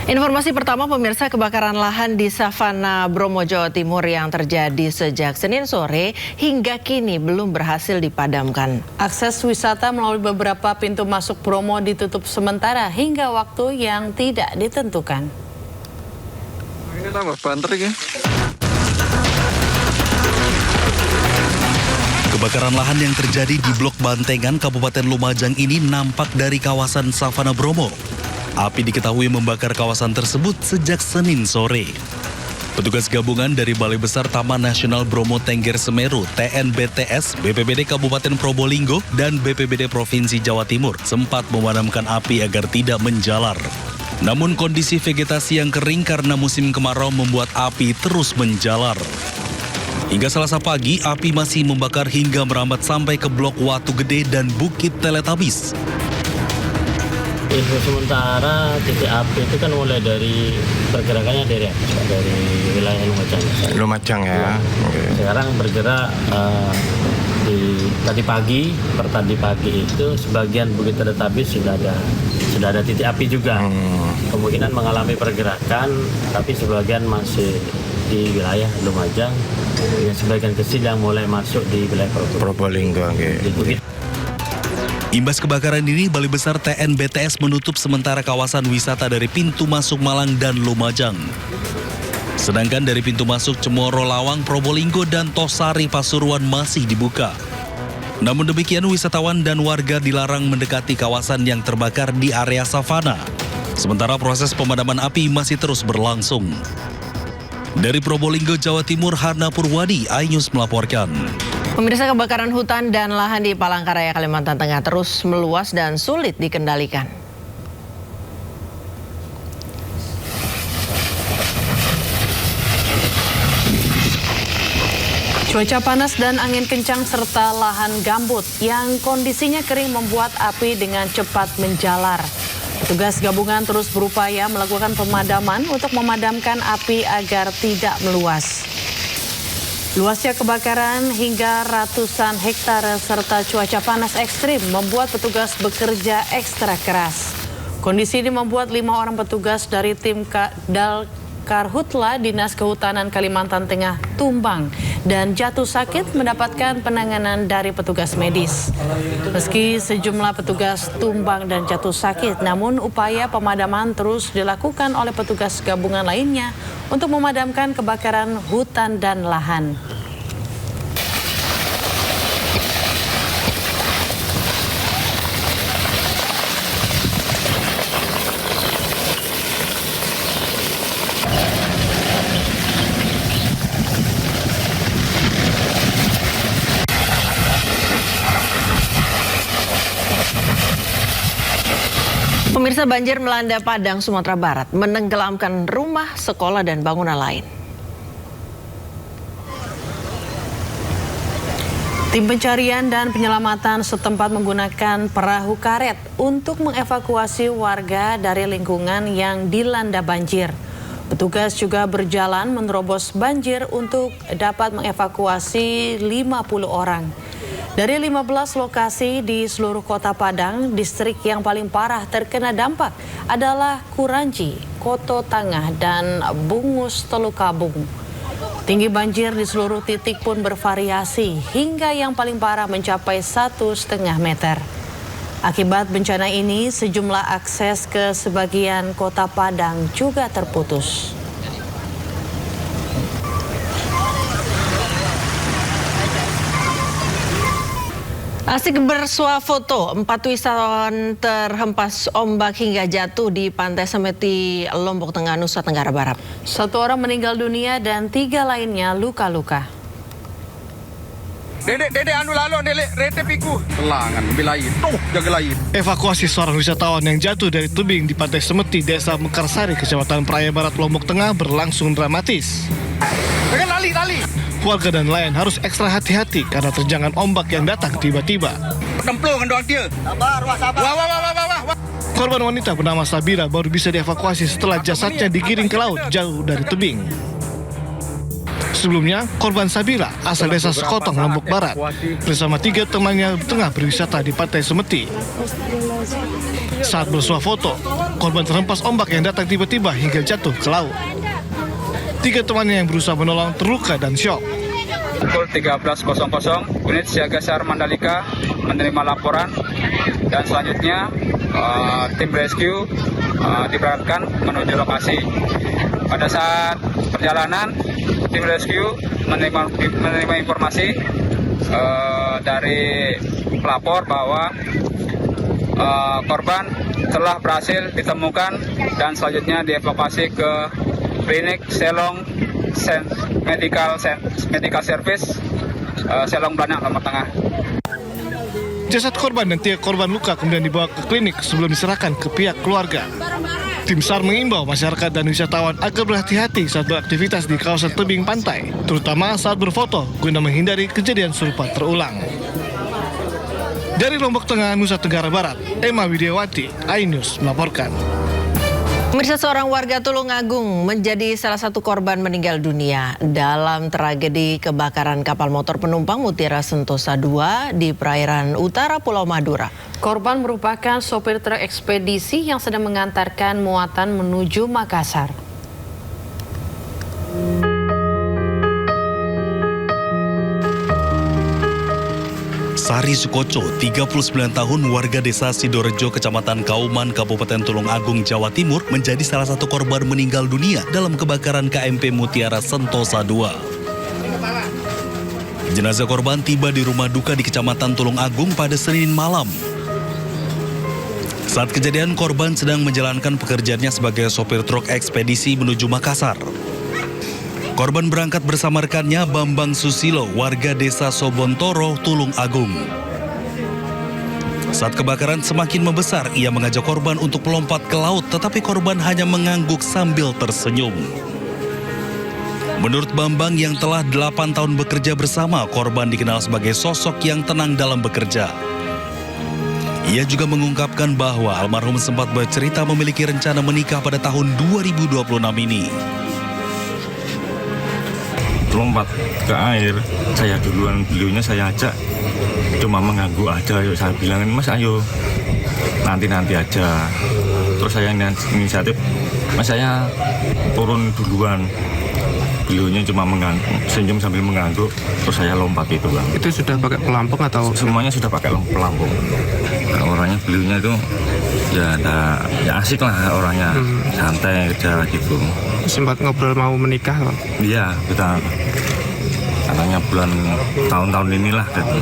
Informasi pertama, pemirsa, kebakaran lahan di Savana, Bromo, Jawa Timur yang terjadi sejak Senin sore hingga kini belum berhasil dipadamkan. Akses wisata melalui beberapa pintu masuk Bromo ditutup sementara hingga waktu yang tidak ditentukan. Ini tambah banter ya. Kebakaran lahan yang terjadi di Blok Bantengan, Kabupaten Lumajang ini nampak dari kawasan Savana Bromo. Api diketahui membakar kawasan tersebut sejak Senin sore. Petugas gabungan dari Balai Besar Taman Nasional Bromo Tengger Semeru, TNBTS, BPBD Kabupaten Probolinggo, dan BPBD Provinsi Jawa Timur sempat memadamkan api agar tidak menjalar. Namun kondisi vegetasi yang kering karena musim kemarau membuat api terus menjalar. Hingga Selasa pagi, api masih membakar hingga merambat sampai ke Blok Watu Gede dan Bukit Teletabis. Info sementara titik api itu kan mulai dari pergerakannya dari wilayah Lumajang. Lumajang ya. Okay. Sekarang bergerak tadi pagi itu sebagian Bukit Teletabis sudah ada titik api juga. Kemungkinan mengalami pergerakan, tapi sebagian masih di wilayah Lumajang. Yang sebagian kecil yang mulai masuk di wilayah Probolinggo. Okay. Imbas kebakaran ini, Balai Besar TNBTS menutup sementara kawasan wisata dari pintu masuk Malang dan Lumajang. Sedangkan dari pintu masuk Cemoro, Lawang, Probolinggo, dan Tosari, Pasuruan masih dibuka. Namun demikian, wisatawan dan warga dilarang mendekati kawasan yang terbakar di area savana. Sementara proses pemadaman api masih terus berlangsung. Dari Probolinggo, Jawa Timur, Hana Purwadi, iNews melaporkan. Pemirsa, kebakaran hutan dan lahan di Palangkaraya, Kalimantan Tengah terus meluas dan sulit dikendalikan. Cuaca panas dan angin kencang serta lahan gambut yang kondisinya kering membuat api dengan cepat menjalar. Petugas gabungan terus berupaya melakukan pemadaman untuk memadamkan api agar tidak meluas. Luasnya kebakaran hingga ratusan hektare serta cuaca panas ekstrim membuat petugas bekerja ekstra keras. Kondisi ini membuat 5 orang petugas dari tim Karhutla Dinas Kehutanan Kalimantan Tengah tumbang dan jatuh sakit mendapatkan penanganan dari petugas medis. Meski sejumlah petugas tumbang dan jatuh sakit, namun upaya pemadaman terus dilakukan oleh petugas gabungan lainnya untuk memadamkan kebakaran hutan dan lahan. Pemirsa, banjir melanda Padang, Sumatera Barat, menenggelamkan rumah, sekolah, dan bangunan lain. Tim pencarian dan penyelamatan setempat menggunakan perahu karet untuk mengevakuasi warga dari lingkungan yang dilanda banjir. Petugas juga berjalan menerobos banjir untuk dapat mengevakuasi 50 orang. Dari 15 lokasi di seluruh kota Padang, distrik yang paling parah terkena dampak adalah Kuranji, Koto Tangah, dan Bungus Telukabung. Tinggi banjir di seluruh titik pun bervariasi hingga yang paling parah mencapai 1,5 meter. Akibat bencana ini, sejumlah akses ke sebagian kota Padang juga terputus. Asik bersuah foto, 4 wisatawan terhempas ombak hingga jatuh di Pantai Semeti, Lombok Tengah, Nusa Tenggara Barat. 1 orang meninggal dunia dan 3 lainnya luka-luka. Dede anu lalu rete piku. Telangan bilain. Jaga lain. Evakuasi seorang wisatawan yang jatuh dari tebing di Pantai Semeti, Desa Mekarsari, Kecamatan Praia Barat, Lombok Tengah berlangsung dramatis. Jangan lali. Warga dan nelayan harus ekstra hati-hati karena terjangan ombak yang datang tiba-tiba. Templung doang dia. Sabar. Wah. Korban wanita bernama Sabira baru bisa dievakuasi setelah jasadnya digiring ke laut jauh dari tebing. Sebelumnya, korban Sabira asal desa Sekotong, Lombok Barat, bersama 3 temannya tengah berwisata di Pantai Semeti. Saat bersuah foto, korban terhempas ombak yang datang tiba-tiba hingga jatuh ke laut. 3 temannya yang berusaha menolong terluka dan syok. Pukul 13.00, unit siaga SAR Mandalika menerima laporan dan selanjutnya tim rescue diberangkatkan menuju lokasi. Pada saat perjalanan, tim rescue menerima informasi dari pelapor bahwa korban telah berhasil ditemukan dan selanjutnya dievakuasi ke klinik Selong Medical Service Selong Blanang, Lombok Tengah. Jasad korban dan 3 korban luka kemudian dibawa ke klinik sebelum diserahkan ke pihak keluarga. Tim SAR mengimbau masyarakat dan wisatawan agar berhati-hati saat beraktivitas di kawasan tebing pantai, terutama saat berfoto guna menghindari kejadian serupa terulang. Dari Lombok Tengah, Nusa Tenggara Barat, Emma Widiawati, iNews melaporkan. Pemirsa, seorang warga Tulungagung menjadi salah satu korban meninggal dunia dalam tragedi kebakaran kapal motor penumpang Mutiara Sentosa II di perairan utara Pulau Madura. Korban merupakan sopir truk ekspedisi yang sedang mengantarkan muatan menuju Makassar. Sari Sukoco, 39 tahun, warga desa Sidorejo, Kecamatan Kauman, Kabupaten Tulungagung, Jawa Timur, menjadi salah satu korban meninggal dunia dalam kebakaran KMP Mutiara Sentosa II. Jenazah korban tiba di rumah duka di Kecamatan Tulungagung pada Senin malam. Saat kejadian, korban sedang menjalankan pekerjaannya sebagai sopir truk ekspedisi menuju Makassar. Korban berangkat bersama rekannya Bambang Susilo, warga desa Sobontoro, Tulungagung. Saat kebakaran semakin membesar, ia mengajak korban untuk melompat ke laut, tetapi korban hanya mengangguk sambil tersenyum. Menurut Bambang yang telah 8 tahun bekerja bersama, korban dikenal sebagai sosok yang tenang dalam bekerja. Ia juga mengungkapkan bahwa almarhum sempat bercerita memiliki rencana menikah pada tahun 2026 ini. Lompat ke air, saya duluan, beliaunya saya ajak, cuma mengganggu aja. Saya bilangin, Mas ayo nanti aja. Terus saya inisiatif, Mas saya turun duluan. Beliaunya cuma senyum sambil mengangguk, terus saya lompat itu, Bang. Itu sudah pakai pelampung atau? Semuanya sudah pakai pelampung. Nah, orangnya beliaunya itu ya asik lah orangnya, santai aja gitu. Sempat ngobrol mau menikah loh? Iya, kita katanya bulan tahun-tahun inilah gitu.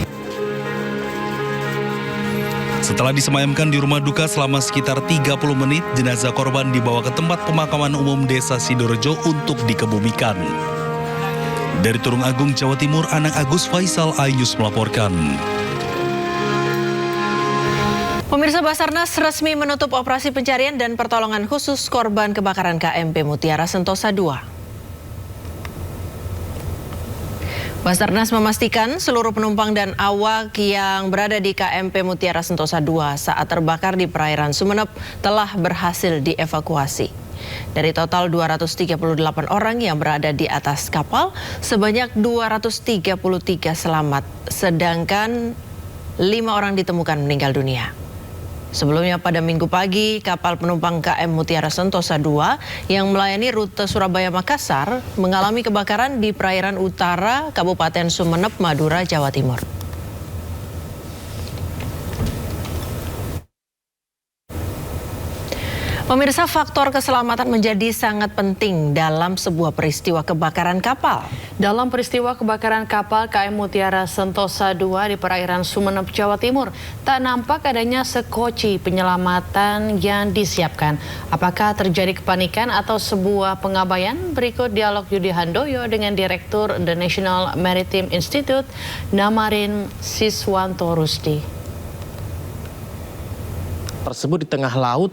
Setelah disemayamkan di rumah duka selama sekitar 30 menit, jenazah korban dibawa ke tempat pemakaman umum Desa Sidorejo untuk dikebumikan. Dari Tulungagung, Jawa Timur, Anang Agus Faisal, iNews melaporkan. Pemirsa, Basarnas resmi menutup operasi pencarian dan pertolongan khusus korban kebakaran KMP Mutiara Sentosa II. Basarnas memastikan seluruh penumpang dan awak yang berada di KMP Mutiara Sentosa II saat terbakar di perairan Sumeneb telah berhasil dievakuasi. Dari total 238 orang yang berada di atas kapal, sebanyak 233 selamat, sedangkan 5 orang ditemukan meninggal dunia. Sebelumnya pada Minggu pagi, kapal penumpang KM Mutiara Sentosa II yang melayani rute Surabaya-Makassar mengalami kebakaran di perairan utara Kabupaten Sumeneb, Madura, Jawa Timur. Pemirsa, faktor keselamatan menjadi sangat penting dalam sebuah peristiwa kebakaran kapal. Dalam peristiwa kebakaran kapal KM Mutiara Sentosa II di perairan Sumeneb, Jawa Timur, tak nampak adanya sekoci penyelamatan yang disiapkan. Apakah terjadi kepanikan atau sebuah pengabaian? Berikut dialog Yudi Handoyo dengan Direktur The National Maritime Institute, Namarin Siswanto Rusdi. Tersebut di tengah laut,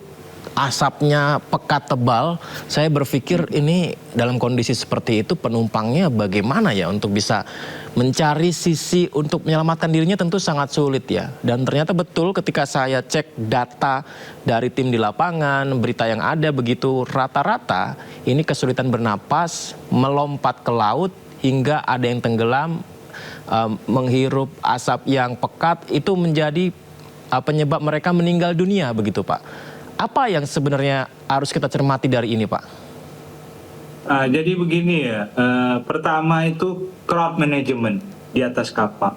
asapnya pekat tebal. Saya berpikir ini dalam kondisi seperti itu penumpangnya bagaimana ya untuk bisa mencari sisi untuk menyelamatkan dirinya, tentu sangat sulit ya. Dan ternyata betul ketika saya cek data dari tim di lapangan, berita yang ada begitu, rata-rata ini kesulitan bernapas, melompat ke laut hingga ada yang tenggelam, menghirup asap yang pekat, itu menjadi penyebab mereka meninggal dunia begitu Pak. Apa yang sebenarnya harus kita cermati dari ini Pak? Jadi begini ya, pertama itu crowd management di atas kapal.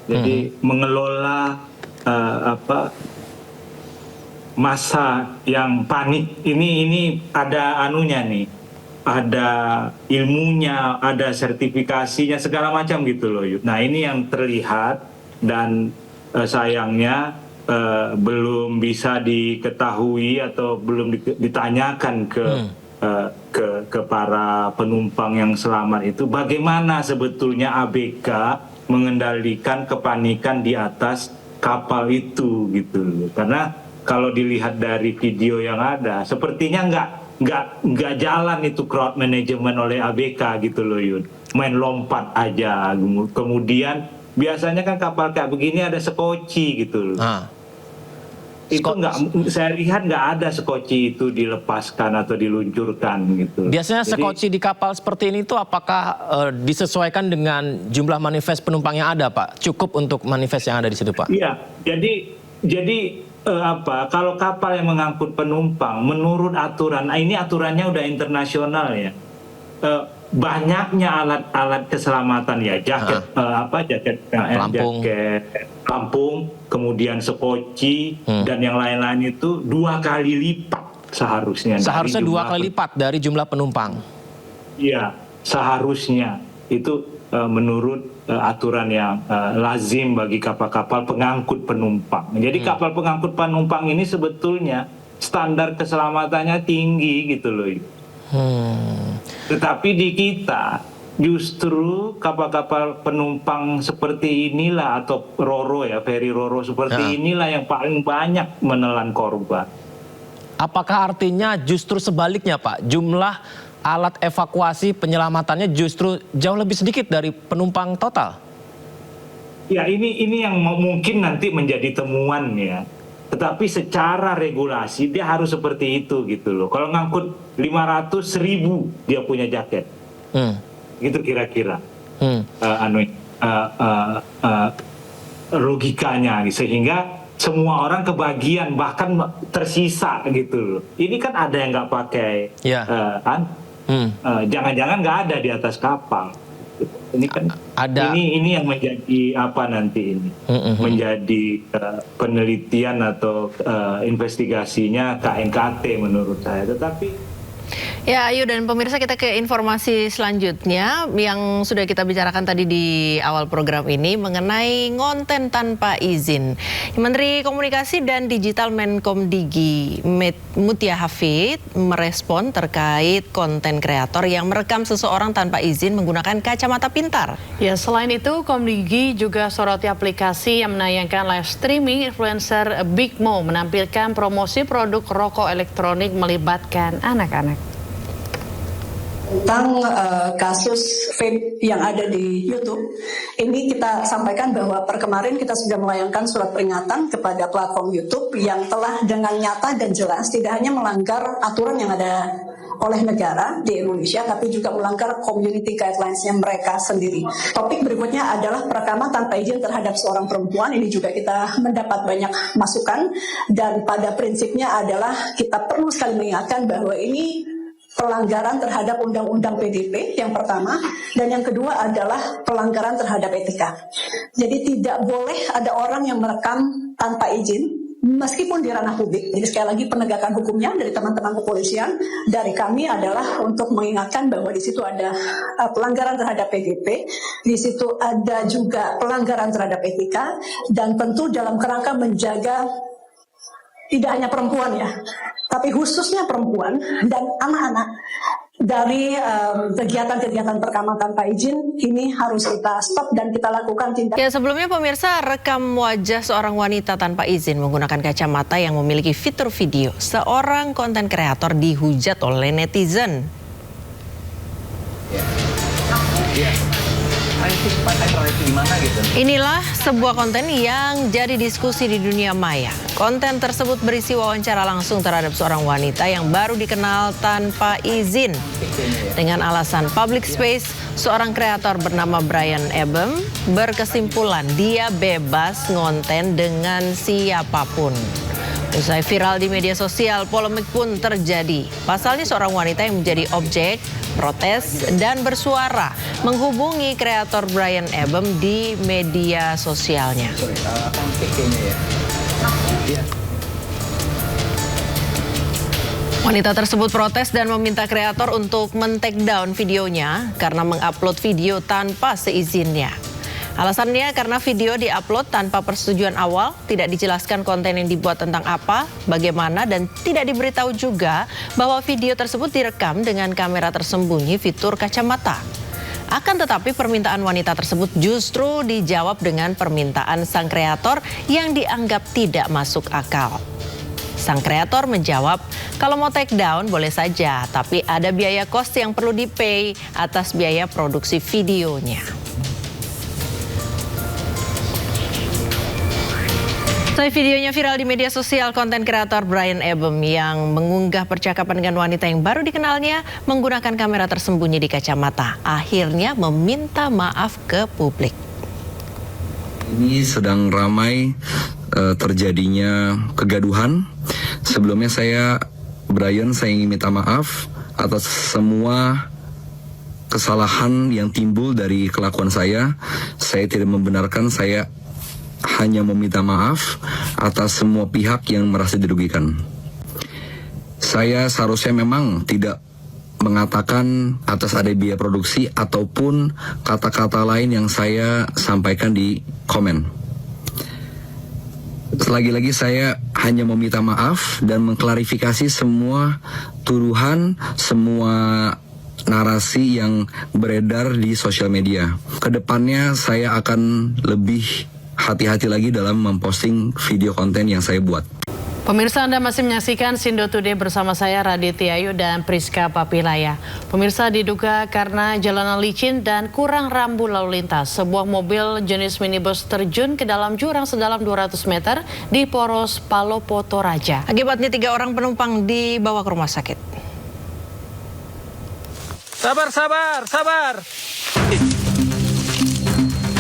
Jadi mengelola massa yang panik. Ini ada anunya nih, ada ilmunya, ada sertifikasinya, segala macam gitu loh. Nah ini yang terlihat dan sayangnya belum bisa diketahui atau belum ditanyakan ke para penumpang yang selamat itu bagaimana sebetulnya ABK mengendalikan kepanikan di atas kapal itu gitu. Karena kalau dilihat dari video yang ada sepertinya nggak jalan itu crowd management oleh ABK gitu loh Yud. Main lompat aja. Kemudian biasanya kan kapal kayak begini ada sekoci gitu loh. Itu saya lihat nggak ada sekoci itu dilepaskan atau diluncurkan gitu. Biasanya sekoci di kapal seperti ini tuh apakah disesuaikan dengan jumlah manifest penumpang yang ada Pak? Cukup untuk manifest yang ada di situ Pak? Iya, jadi kalau kapal yang mengangkut penumpang menurut aturan, ini aturannya udah internasional ya. Banyaknya alat-alat keselamatan ya, jaket pelampung, kemudian sekoci dan yang lain-lain itu 2 kali lipat seharusnya. Seharusnya 2 kali lipat dari jumlah penumpang. Iya, seharusnya itu menurut aturan yang lazim bagi kapal-kapal pengangkut penumpang. Jadi kapal pengangkut penumpang ini sebetulnya standar keselamatannya tinggi gitu loh. Tetapi di kita justru kapal-kapal penumpang seperti inilah atau Roro ya, ferry Roro seperti inilah yang paling banyak menelan korban. Apakah artinya justru sebaliknya Pak, jumlah alat evakuasi penyelamatannya justru jauh lebih sedikit dari penumpang total? Ya ini yang mungkin nanti menjadi temuan ya. Tetapi secara regulasi dia harus seperti itu gitu loh. Kalau ngangkut 500.000 dia punya jaket. Gitu kira-kira logikanya, sehingga semua orang kebagian bahkan tersisa gitu loh. Ini kan ada yang nggak pakai, jangan-jangan nggak ada di atas kapal. Ini kan ada. Ini yang menjadi apa nanti ini menjadi penelitian atau investigasinya KNKT menurut saya. Tetapi ya, Ayu dan pemirsa, kita ke informasi selanjutnya yang sudah kita bicarakan tadi di awal program ini mengenai konten tanpa izin. Menteri Komunikasi dan Digital Menkomdigi Mutia Hafid merespon terkait konten kreator yang merekam seseorang tanpa izin menggunakan kacamata pintar. Ya, selain itu Komdigi juga soroti aplikasi yang menayangkan live streaming influencer Big Mo menampilkan promosi produk rokok elektronik melibatkan anak-anak. Tentang kasus vape yang ada di YouTube, ini kita sampaikan bahwa per kemarin kita sudah melayangkan surat peringatan kepada platform YouTube yang telah dengan nyata dan jelas tidak hanya melanggar aturan yang ada oleh negara di Indonesia, tapi juga melanggar community guidelines-nya mereka sendiri. Topik berikutnya adalah perekaman tanpa izin terhadap seorang perempuan. Ini juga kita mendapat banyak masukan, dan pada prinsipnya adalah kita perlu sekali mengingatkan bahwa ini pelanggaran terhadap Undang-Undang PDP yang pertama, dan yang kedua adalah pelanggaran terhadap etika. Jadi tidak boleh ada orang yang merekam tanpa izin, meskipun di ranah publik. Jadi sekali lagi penegakan hukumnya dari teman-teman kepolisian, dari kami adalah untuk mengingatkan bahwa di situ ada pelanggaran terhadap PDP, di situ ada juga pelanggaran terhadap etika, dan tentu dalam kerangka menjaga tidak hanya perempuan ya, tapi khususnya perempuan dan anak-anak dari kegiatan-kegiatan perekaman tanpa izin ini harus kita stop dan kita lakukan tindakan. Ya, sebelumnya pemirsa, rekam wajah seorang wanita tanpa izin menggunakan kacamata yang memiliki fitur video. Seorang konten kreator dihujat oleh netizen. Inilah sebuah konten yang jadi diskusi di dunia maya. Konten tersebut berisi wawancara langsung terhadap seorang wanita yang baru dikenal tanpa izin. Dengan alasan public space, seorang kreator bernama Brian Ebem berkesimpulan dia bebas ngonten dengan siapapun. Usai viral di media sosial, polemik pun terjadi. Pasalnya seorang wanita yang menjadi objek protes dan bersuara menghubungi kreator Brian Ebem di media sosialnya. Wanita tersebut protes dan meminta kreator untuk men-take down videonya karena mengupload video tanpa seizinnya. Alasannya karena video diupload tanpa persetujuan awal, tidak dijelaskan konten yang dibuat tentang apa, bagaimana, dan tidak diberitahu juga bahwa video tersebut direkam dengan kamera tersembunyi fitur kacamata. Akan tetapi permintaan wanita tersebut justru dijawab dengan permintaan sang kreator yang dianggap tidak masuk akal. Sang kreator menjawab, kalau mau take down boleh saja, tapi ada biaya kos yang perlu di-pay atas biaya produksi videonya. Setelah videonya viral di media sosial, konten kreator Brian Ebem yang mengunggah percakapan dengan wanita yang baru dikenalnya menggunakan kamera tersembunyi di kacamata. Akhirnya meminta maaf ke publik. Ini sedang ramai terjadinya kegaduhan. Sebelumnya saya ingin minta maaf atas semua kesalahan yang timbul dari kelakuan saya. Saya tidak membenarkan, saya hanya meminta maaf atas semua pihak yang merasa dirugikan. Saya seharusnya memang tidak mengatakan atas ada biaya produksi ataupun kata-kata lain yang saya sampaikan di komen. Lagi-lagi saya hanya meminta maaf dan mengklarifikasi semua tuduhan, semua narasi yang beredar di sosial media. Kedepannya saya akan lebih hati-hati lagi dalam memposting video konten yang saya buat. Pemirsa, Anda masih menyaksikan Sindo Today bersama saya Raditya Ayu dan Priska Papilaya. Pemirsa, diduga karena jalanan licin dan kurang rambu lalu lintas, sebuah mobil jenis minibus terjun ke dalam jurang sedalam 200 meter di Poros Palopo Toraja. Akibatnya 3 orang penumpang dibawa ke rumah sakit. Sabar.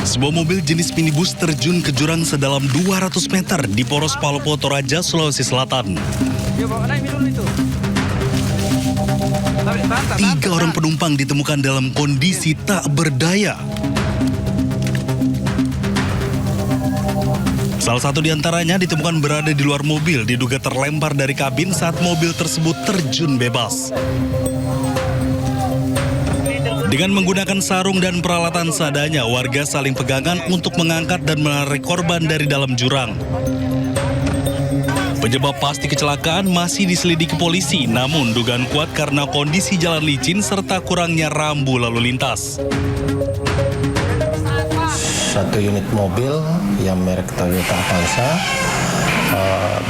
Sebuah mobil jenis minibus terjun ke jurang sedalam 200 meter di Poros Palopo Toraja, Sulawesi Selatan. 3 orang penumpang ditemukan dalam kondisi tak berdaya. Salah satu di antaranya ditemukan berada di luar mobil, diduga terlempar dari kabin saat mobil tersebut terjun bebas. Dengan menggunakan sarung dan peralatan seadanya, warga saling pegangan untuk mengangkat dan menarik korban dari dalam jurang. Penyebab pasti kecelakaan masih diselidiki polisi, namun dugaan kuat karena kondisi jalan licin serta kurangnya rambu lalu lintas. Satu unit mobil yang merek Toyota Avanza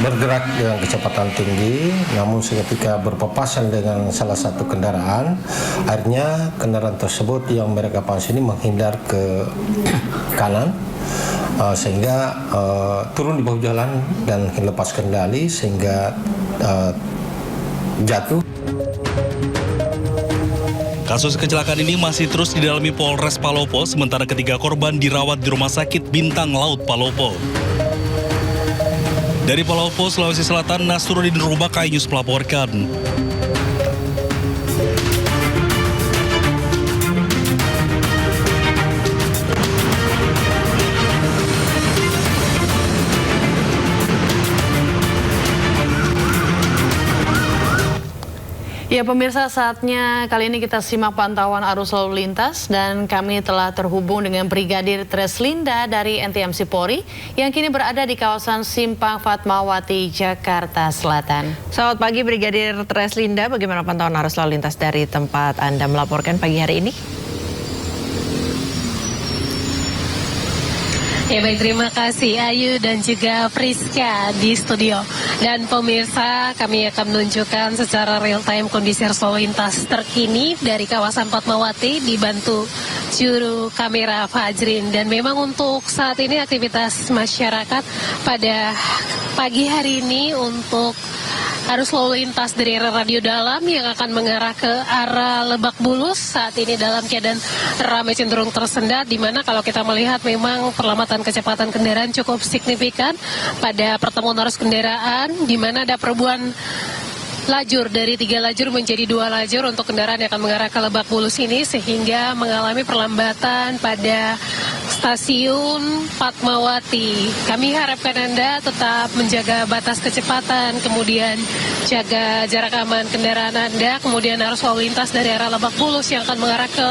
bergerak dengan kecepatan tinggi, namun seketika berpapasan dengan salah satu kendaraan. Akhirnya kendaraan tersebut yang merek Avanza ini menghindar ke kanan, sehingga turun di bawah jalan dan lepas kendali sehingga jatuh. Kasus kecelakaan ini masih terus didalami Polres Palopo, sementara ketiga korban dirawat di Rumah Sakit Bintang Laut Palopo. Dari Palopo, Sulawesi Selatan, Nasruddin Rubaka, News melaporkan. Ya pemirsa, saatnya kali ini kita simak pantauan arus lalu lintas dan kami telah terhubung dengan Brigadir Treslinda dari NTMC Polri yang kini berada di kawasan Simpang Fatmawati, Jakarta Selatan. Selamat pagi Brigadir Treslinda, bagaimana pantauan arus lalu lintas dari tempat Anda melaporkan pagi hari ini? Ya baik, terima kasih Ayu dan juga Priska di studio. Dan pemirsa, kami akan menunjukkan secara real time kondisi arus lalu lintas terkini dari kawasan Fatmawati dibantu juru kamera Fajrin. Dan memang untuk saat ini aktivitas masyarakat pada pagi hari ini untuk arus lalu lintas dari arah Radio Dalam yang akan mengarah ke arah Lebak Bulus saat ini dalam keadaan ramai cenderung tersendat, di mana kalau kita melihat memang perlambatan kecepatan kendaraan cukup signifikan pada pertemuan arus kendaraan, di mana ada perubahan lajur dari 3 lajur menjadi 2 lajur untuk kendaraan yang akan mengarah ke Lebak Bulus ini, sehingga mengalami perlambatan pada stasiun Fatmawati. Kami harapkan Anda tetap menjaga batas kecepatan, kemudian jaga jarak aman kendaraan Anda, kemudian arus lalu lintas dari arah Lebak Bulus yang akan mengarah ke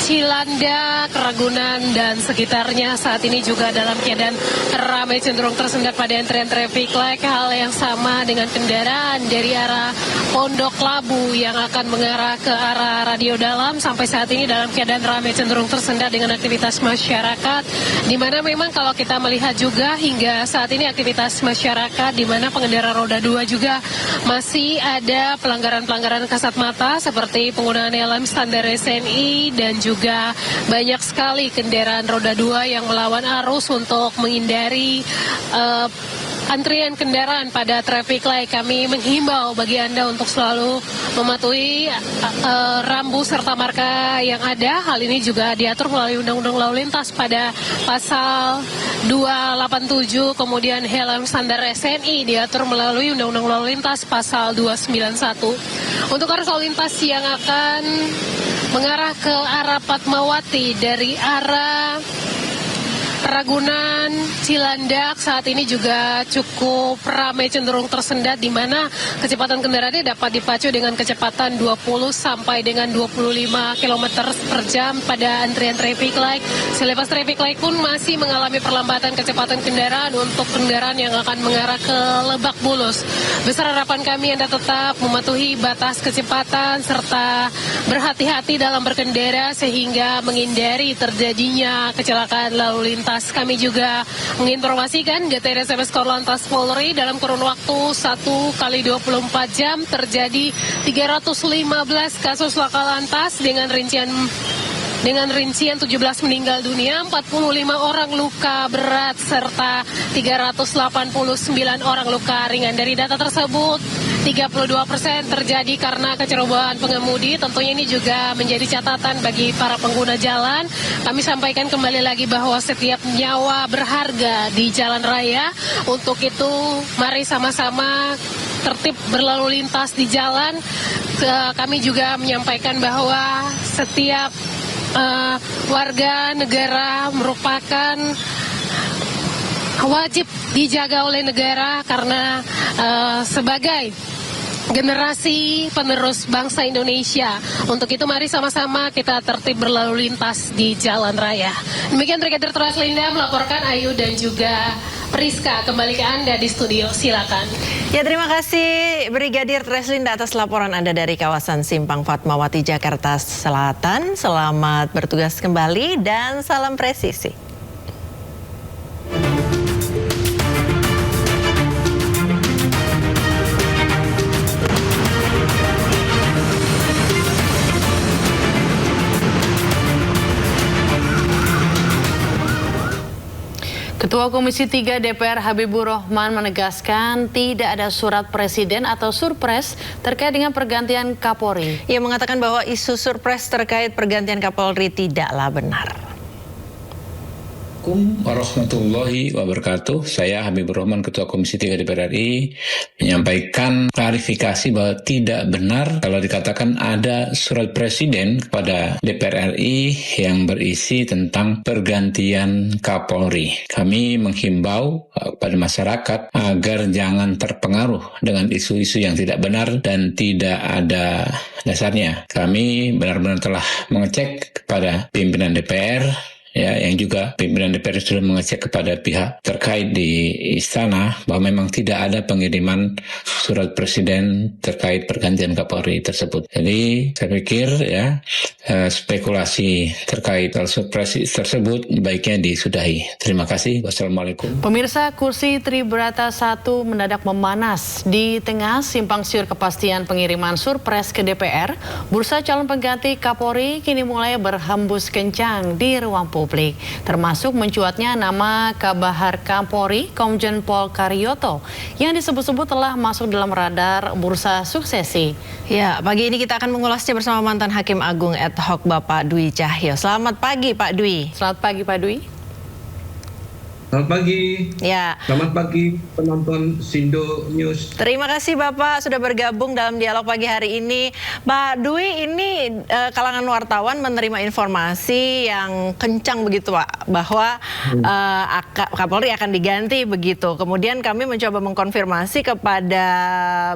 Cilandak, Ragunan, dan sekitarnya saat ini juga dalam keadaan ramai cenderung tersendat pada antrian traffic light. Hal yang sama dengan kendaraan dari arah Pondok Labu yang akan mengarah ke arah Radio Dalam sampai saat ini dalam keadaan ramai cenderung tersendat dengan aktivitas masyarakat, di mana memang kalau kita melihat juga hingga saat ini aktivitas masyarakat di mana pengendara roda 2 juga masih ada pelanggaran-pelanggaran kasat mata seperti penggunaan helm standar SNI, dan juga banyak sekali kendaraan roda 2 yang melawan arus untuk menghindari antrian kendaraan pada traffic light. Kami menghimbau bagi Anda untuk selalu mematuhi rambu serta marka yang ada. Hal ini juga diatur melalui Undang-Undang Lalu Lintas pada pasal 287, kemudian helm standar SNI diatur melalui Undang-Undang Lalu Lintas pasal 291. Untuk arus lalu lintas yang akan mengarah ke arah Fatmawati dari arah Ragunan, Cilandak saat ini juga cukup ramai cenderung tersendat, di mana kecepatan kendaraannya dapat dipacu dengan kecepatan 20 sampai dengan 25 km per jam pada antrian traffic light. Selepas traffic light pun masih mengalami perlambatan kecepatan kendaraan untuk kendaraan yang akan mengarah ke Lebak Bulus. Besar harapan kami Anda tetap mematuhi batas kecepatan serta berhati-hati dalam berkendara sehingga menghindari terjadinya kecelakaan lalu lintas. Kami juga menginformasikan GTR SMS Korlantas Polri dalam kurun waktu 1x24 jam terjadi 315 kasus laka lantas dengan rincian 17 meninggal dunia, 45 orang luka berat, serta 389 orang luka ringan. Dari data tersebut, 32% terjadi karena kecerobohan pengemudi. Tentunya ini juga menjadi catatan bagi para pengguna jalan. Kami sampaikan kembali lagi bahwa setiap nyawa berharga di jalan raya. Untuk itu, mari sama-sama tertib berlalu lintas di jalan. Kami juga menyampaikan bahwa setiap warga negara merupakan wajib dijaga oleh negara karena sebagai generasi penerus bangsa Indonesia. Untuk itu mari sama-sama kita tertib berlalu lintas di jalan raya. Demikian Brigadir Treslinda melaporkan, Ayu dan juga Priska, kembali ke Anda di studio, silakan. Ya, terima kasih Brigadir Treslinda atas laporan Anda dari kawasan Simpang Fatmawati, Jakarta Selatan. Selamat bertugas kembali dan salam presisi. Ketua Komisi 3 DPR Habibur Rahman menegaskan tidak ada surat presiden atau surpres terkait dengan pergantian Kapolri. Ia mengatakan bahwa isu surpres terkait pergantian Kapolri tidaklah benar. Assalamualaikum warahmatullahi wabarakatuh. Saya Habibur Rahman, Ketua Komisi 3 DPR RI, menyampaikan klarifikasi bahwa tidak benar kalau dikatakan ada surat presiden kepada DPR RI yang berisi tentang pergantian Kapolri. Kami menghimbau kepada masyarakat agar jangan terpengaruh dengan isu-isu yang tidak benar dan tidak ada dasarnya. Kami benar-benar telah mengecek kepada pimpinan DPR, ya, yang juga pimpinan DPR sudah mengecek kepada pihak terkait di istana bahwa memang tidak ada pengiriman surat presiden terkait pergantian Kapolri tersebut. Jadi saya pikir ya spekulasi terkait hal surprise tersebut baiknya disudahi. Terima kasih. Wassalamualaikum. Pemirsa, kursi Tribrata 1 mendadak memanas di tengah simpang siur kepastian pengiriman surprise ke DPR. Bursa calon pengganti Kapolri kini mulai berhembus kencang di ruang publik, termasuk mencuatnya nama Kabahar Kapolri Komjen Pol Karyoto yang disebut-sebut telah masuk dalam radar bursa suksesi. Ya, pagi ini kita akan mengulasnya bersama mantan Hakim Agung ad hoc Bapak Dwi Cahyo. Selamat pagi Pak Dwi. Selamat pagi Pak Dwi. Selamat pagi. Ya. Selamat pagi penonton Sindo News. Terima kasih Bapak sudah bergabung dalam dialog pagi hari ini. Pak Dwi, ini kalangan wartawan menerima informasi yang kencang begitu Pak, bahwa Kapolri akan diganti begitu. Kemudian kami mencoba mengkonfirmasi kepada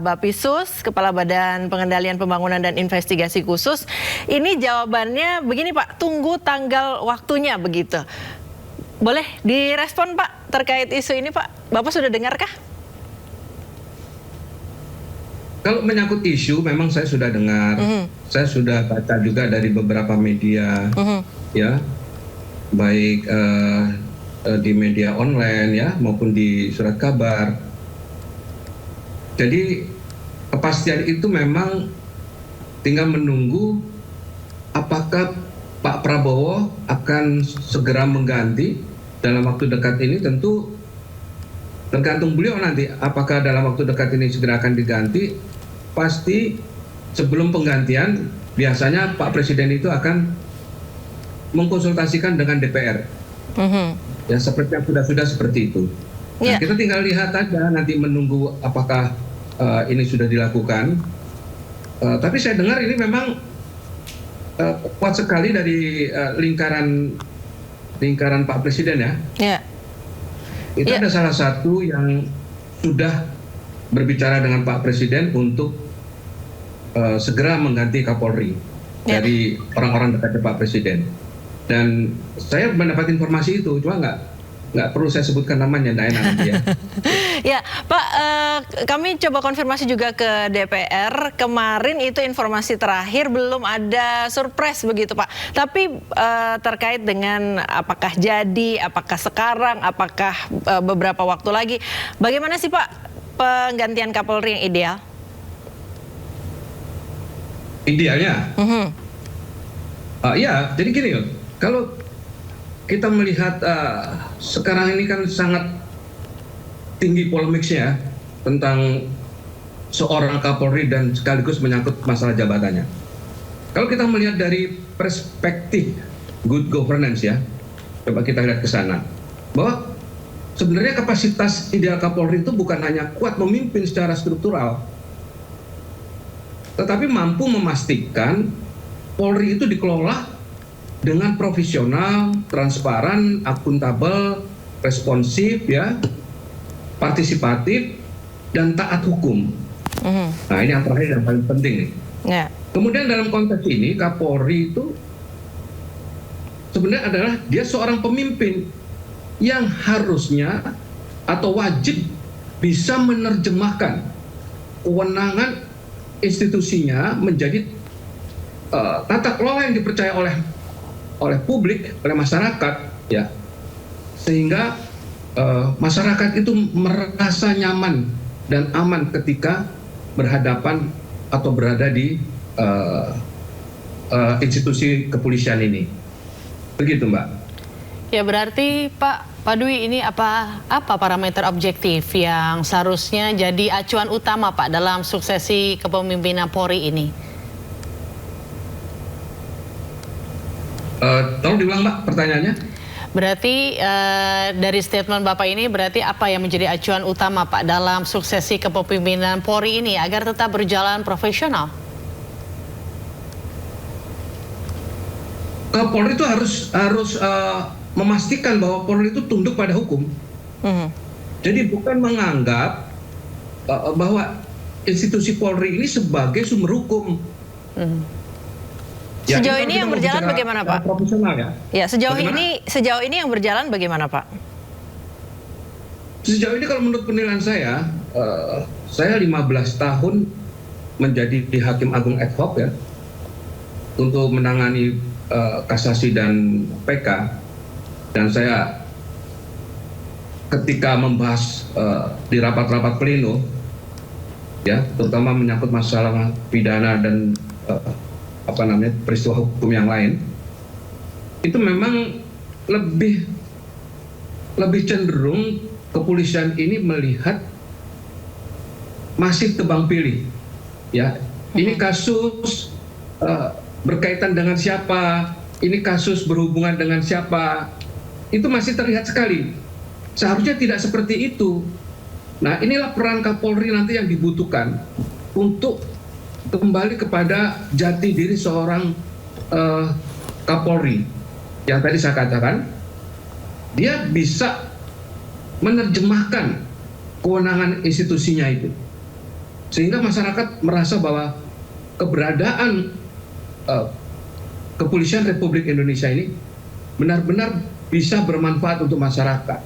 Bapisus, Kepala Badan Pengendalian Pembangunan dan Investigasi Khusus. Ini jawabannya begini Pak, tunggu tanggal waktunya begitu. Boleh direspon Pak terkait isu ini Pak? Bapak sudah dengarkah? Kalau menyangkut isu memang saya sudah dengar. Saya sudah baca juga dari beberapa media, ya, baik di media online ya maupun di surat kabar. Jadi kepastian itu memang tinggal menunggu apakah Pak Prabowo akan segera mengganti dalam waktu dekat ini. Tentu tergantung beliau nanti apakah dalam waktu dekat ini segera akan diganti. Pasti sebelum penggantian biasanya Pak Presiden itu akan mengkonsultasikan dengan DPR. Ya seperti yang sudah seperti itu. Nah, kita tinggal lihat aja nanti menunggu apakah ini sudah dilakukan. Tapi saya dengar ini memang kuat sekali dari lingkaran Pak Presiden ya. Itu ada salah satu yang sudah berbicara dengan Pak Presiden untuk segera mengganti Kapolri dari orang-orang dekat Pak Presiden. Dan saya mendapat informasi itu, cuma nggak perlu saya sebutkan namanya, nggak enak nanti ya. Ya, Pak, kami coba konfirmasi juga ke DPR. Kemarin itu informasi terakhir belum ada surprise begitu, Pak. Tapi terkait dengan apakah jadi, apakah sekarang, apakah beberapa waktu lagi, bagaimana sih Pak penggantian Kapolri yang ideal? Idealnya? Ya, jadi gini loh. Kalau kita melihat sekarang ini kan sangat tinggi polemiknya tentang seorang Kapolri dan sekaligus menyangkut masalah jabatannya. Kalau kita melihat dari perspektif good governance ya, coba kita lihat ke sana, bahwa sebenarnya kapasitas ideal Kapolri itu bukan hanya kuat memimpin secara struktural, tetapi mampu memastikan Polri itu dikelola dengan profesional, transparan, akuntabel, responsif, ya, partisipatif, dan taat hukum. Nah ini yang terakhir yang paling penting nih. Kemudian dalam konteks ini Kapolri itu sebenarnya adalah dia seorang pemimpin yang harusnya atau wajib bisa menerjemahkan kewenangan institusinya menjadi tata kelola yang dipercaya oleh publik, oleh masyarakat, ya, sehingga masyarakat itu merasa nyaman dan aman ketika berhadapan atau berada di institusi kepolisian ini. Begitu, Mbak. Ya, berarti Pak Dwi, ini apa parameter objektif yang seharusnya jadi acuan utama Pak dalam suksesi kepemimpinan Polri ini? Tolong diulang Mbak pertanyaannya. Berarti dari statement Bapak ini berarti apa yang menjadi acuan utama Pak dalam suksesi kepemimpinan Polri ini agar tetap berjalan profesional? Polri itu harus memastikan bahwa Polri itu tunduk pada hukum. Jadi bukan menganggap bahwa institusi Polri ini sebagai sumber hukum. Ya, sejauh ini yang berjalan bagaimana Pak? Profesional ya. Ya, sejauh ini yang berjalan bagaimana Pak? Sejauh ini kalau menurut penilaian saya 15 tahun menjadi Hakim Agung ad hoc ya. untuk menangani kasasi dan PK, dan saya ketika membahas di rapat-rapat pleno, ya, terutama menyangkut masalah pidana dan peristiwa hukum yang lain, itu memang lebih cenderung kepolisian ini melihat masih tebang pilih, ya. Ini kasus berkaitan dengan siapa, ini kasus berhubungan dengan siapa, itu masih terlihat sekali. Seharusnya tidak seperti itu. Nah, inilah peran Kapolri nanti yang dibutuhkan untuk kembali kepada jati diri seorang Kapolri. Yang tadi saya katakan, dia bisa menerjemahkan kewenangan institusinya itu, sehingga masyarakat merasa bahwa keberadaan Kepolisian Republik Indonesia ini benar-benar bisa bermanfaat untuk masyarakat.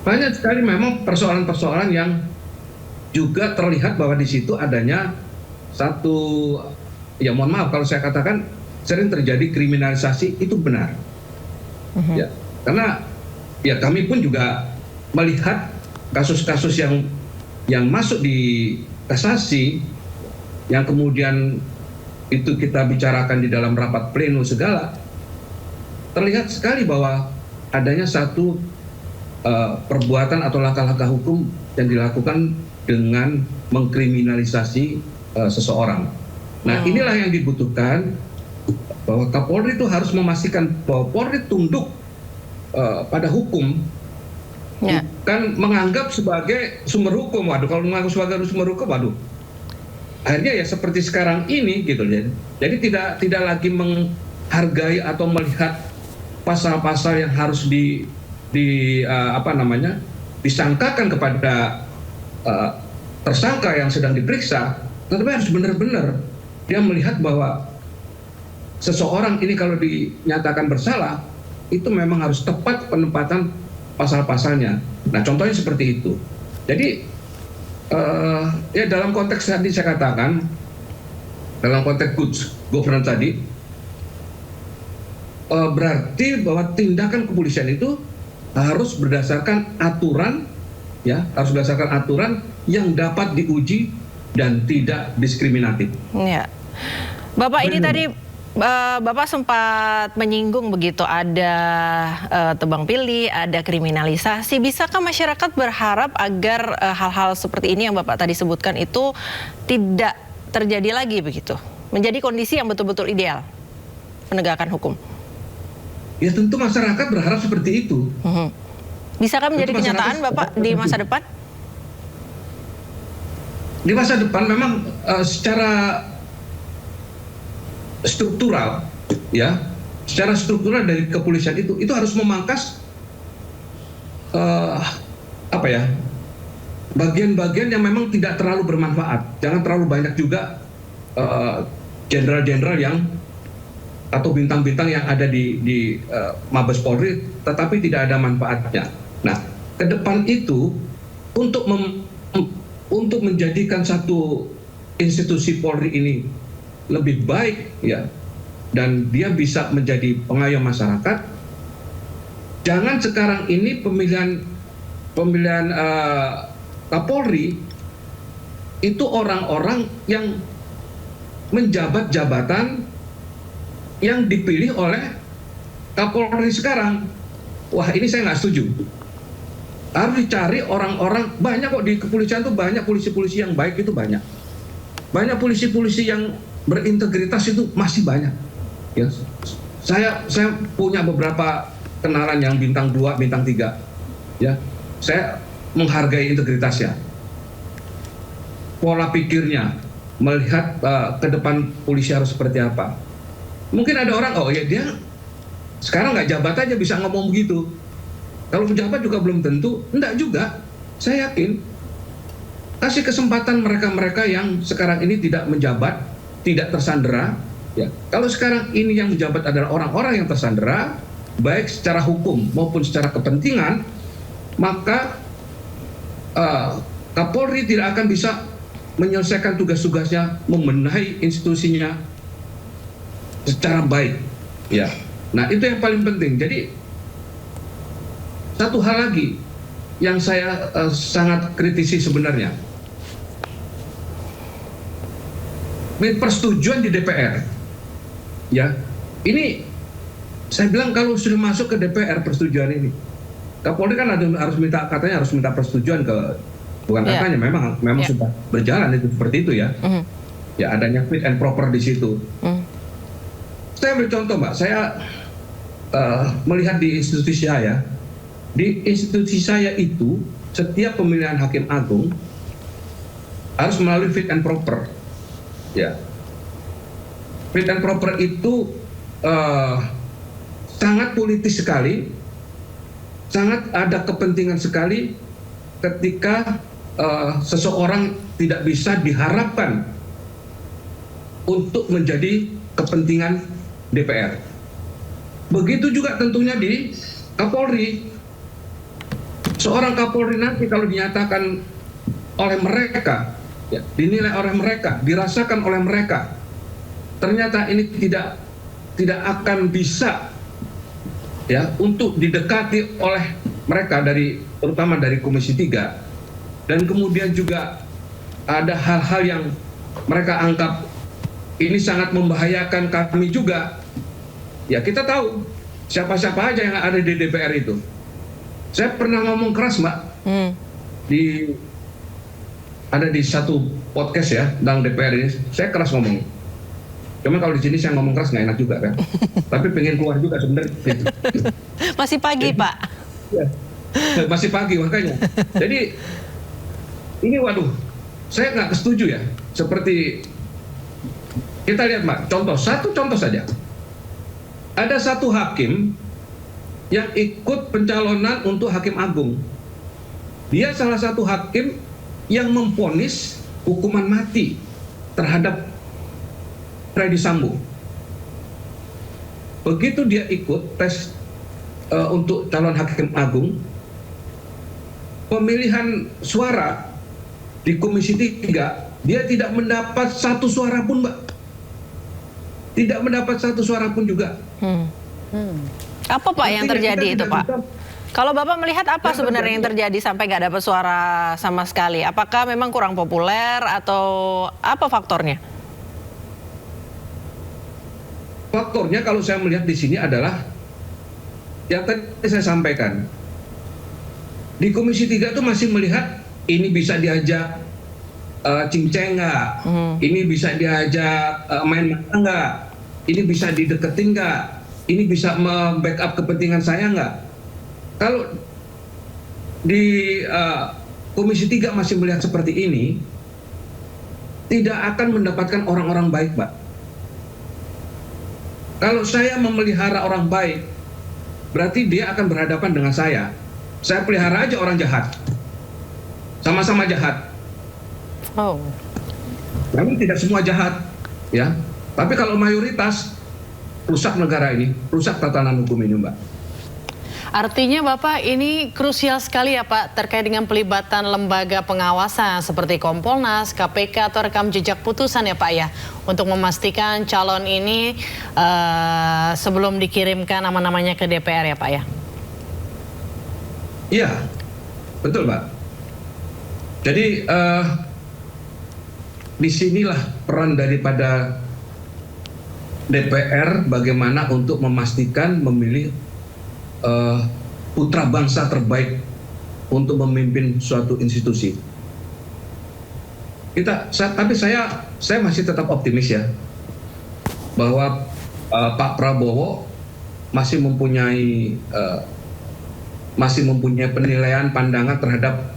Banyak sekali memang persoalan-persoalan yang juga terlihat bahwa di situ adanya satu, ya mohon maaf kalau saya katakan sering terjadi kriminalisasi, itu benar. Ya, karena ya kami pun juga melihat kasus-kasus yang masuk di kasasi, yang kemudian itu kita bicarakan di dalam rapat pleno segala, terlihat sekali bahwa adanya satu perbuatan atau langkah-langkah hukum yang dilakukan dengan mengkriminalisasi seseorang. Nah, inilah yang dibutuhkan, bahwa Kapolri itu harus memastikan bahwa Polri tunduk pada hukum, bukan menganggap sebagai sumber hukum. Waduh, kalau menganggap sebagai sumber hukum, waduh, akhirnya ya seperti sekarang ini gitu. Jadi tidak lagi menghargai atau melihat pasal-pasal yang harus disangkakan kepada tersangka yang sedang diperiksa, tetapi harus benar-benar dia melihat bahwa seseorang ini kalau dinyatakan bersalah, itu memang harus tepat penempatan pasal-pasalnya. Nah, contohnya seperti itu. Jadi ya dalam konteks tadi saya katakan, dalam konteks good governance tadi, berarti bahwa tindakan kepolisian itu harus berdasarkan aturan, ya, harus berdasarkan aturan yang dapat diuji dan tidak diskriminatif. Ya, Bapak, ini tadi Bapak sempat menyinggung begitu, ada tebang pilih, ada kriminalisasi. Bisakah masyarakat berharap agar hal-hal seperti ini yang Bapak tadi sebutkan itu tidak terjadi lagi begitu? Menjadi kondisi yang betul-betul ideal penegakan hukum? Ya tentu masyarakat berharap seperti itu. Bisakah menjadi kenyataan Bapak di masa depan? Di masa depan memang secara struktural, ya, secara struktural dari kepolisian itu harus memangkas bagian-bagian yang memang tidak terlalu bermanfaat. Jangan terlalu banyak juga jenderal-jenderal yang atau bintang-bintang yang ada di Mabes Polri, tetapi tidak ada manfaatnya. Nah, ke depan itu untuk menjadikan satu institusi Polri ini lebih baik, ya, dan dia bisa menjadi pengayom masyarakat. Jangan sekarang ini pemilihan Kapolri itu orang-orang yang menjabat jabatan yang dipilih oleh Kapolri sekarang. Wah, ini saya nggak setuju. Harus dicari orang-orang, banyak kok di kepolisian tuh, banyak polisi-polisi yang baik itu banyak. Banyak polisi-polisi yang berintegritas itu masih banyak. Ya, saya punya beberapa kenalan yang bintang 2, bintang 3. Ya, saya menghargai integritasnya, pola pikirnya, melihat ke depan polisi harus seperti apa. Mungkin ada orang, oh ya dia sekarang nggak jabat aja bisa ngomong begitu. Kalau pejabat juga belum tentu, enggak juga. Saya yakin kasih kesempatan mereka-mereka yang sekarang ini tidak menjabat, tidak tersandera. Ya, kalau sekarang ini yang menjabat adalah orang-orang yang tersandera, baik secara hukum maupun secara kepentingan, maka Kapolri tidak akan bisa menyelesaikan tugas-tugasnya, membenahi institusinya secara baik. Ya, nah itu yang paling penting. Jadi satu hal lagi yang saya sangat kritisi sebenarnya, persetujuan di DPR. Ya, ini saya bilang kalau sudah masuk ke DPR persetujuan ini, Kapolri kan harus minta persetujuan ke, bukan katanya, memang sudah berjalan itu seperti itu ya. Ya, adanya fit and proper di situ. Saya ambil contoh, Mbak. Saya melihat di institusi saya. Di institusi saya itu, setiap pemilihan hakim agung harus melalui fit and proper. Ya, fit and proper itu sangat politis sekali, sangat ada kepentingan sekali ketika seseorang tidak bisa diharapkan untuk menjadi kepentingan DPR. Begitu juga tentunya di Kapolri. Seorang Kapolri nanti kalau dinyatakan oleh mereka, ya, dinilai oleh mereka, dirasakan oleh mereka, ternyata ini tidak akan bisa ya untuk didekati oleh mereka, terutama dari Komisi 3, dan kemudian juga ada hal-hal yang mereka anggap ini sangat membahayakan kami juga. Ya, kita tahu siapa-siapa aja yang ada di DPR itu. Saya pernah ngomong keras, Mbak, ada di satu podcast ya tentang DPR ini. Saya keras ngomong. Cuma kalau di sini saya ngomong keras nggak enak juga kan. Tapi pengen keluar juga sebenarnya. Masih pagi, Pak. Ya, masih pagi makanya. Jadi ini waduh, saya nggak setuju ya. Seperti kita lihat, Mbak, satu contoh saja. Ada satu hakim yang ikut pencalonan untuk hakim agung. Dia salah satu hakim yang memvonis hukuman mati terhadap Freddy Sambo. Begitu dia ikut tes untuk calon hakim agung, pemilihan suara di Komisi 3, dia tidak mendapat satu suara pun, Mbak. Tidak mendapat satu suara pun juga. Apa, Pak, yang terjadi itu, Pak? Kalau Bapak melihat apa sebenarnya yang terjadi sampai nggak dapat suara sama sekali? Apakah memang kurang populer atau apa faktornya? Faktornya kalau saya melihat di sini adalah yang tadi saya sampaikan. Di Komisi 3 itu masih melihat ini bisa diajak cinceng nggak? Ini bisa diajak main mata nggak? Ini bisa dideketin nggak? Ini bisa membackup kepentingan saya nggak? Kalau di Komisi 3 masih melihat seperti ini, tidak akan mendapatkan orang-orang baik, Pak. Kalau saya memelihara orang baik, berarti dia akan berhadapan dengan saya. Saya pelihara aja orang jahat. Sama-sama jahat. Oh. Namun tidak semua jahat, ya. Tapi kalau mayoritas, rusak negara ini, rusak tatanan hukum ini, Mbak. Artinya Bapak ini krusial sekali ya Pak terkait dengan pelibatan lembaga pengawasan seperti Kompolnas, KPK atau rekam jejak putusan ya Pak ya, untuk memastikan calon ini sebelum dikirimkan nama-namanya ke DPR ya Pak ya. Iya, betul Pak. Jadi disinilah peran daripada DPR bagaimana untuk memastikan memilih putra bangsa terbaik untuk memimpin suatu institusi. Tapi saya masih tetap optimis ya bahwa Pak Prabowo masih mempunyai penilaian pandangan terhadap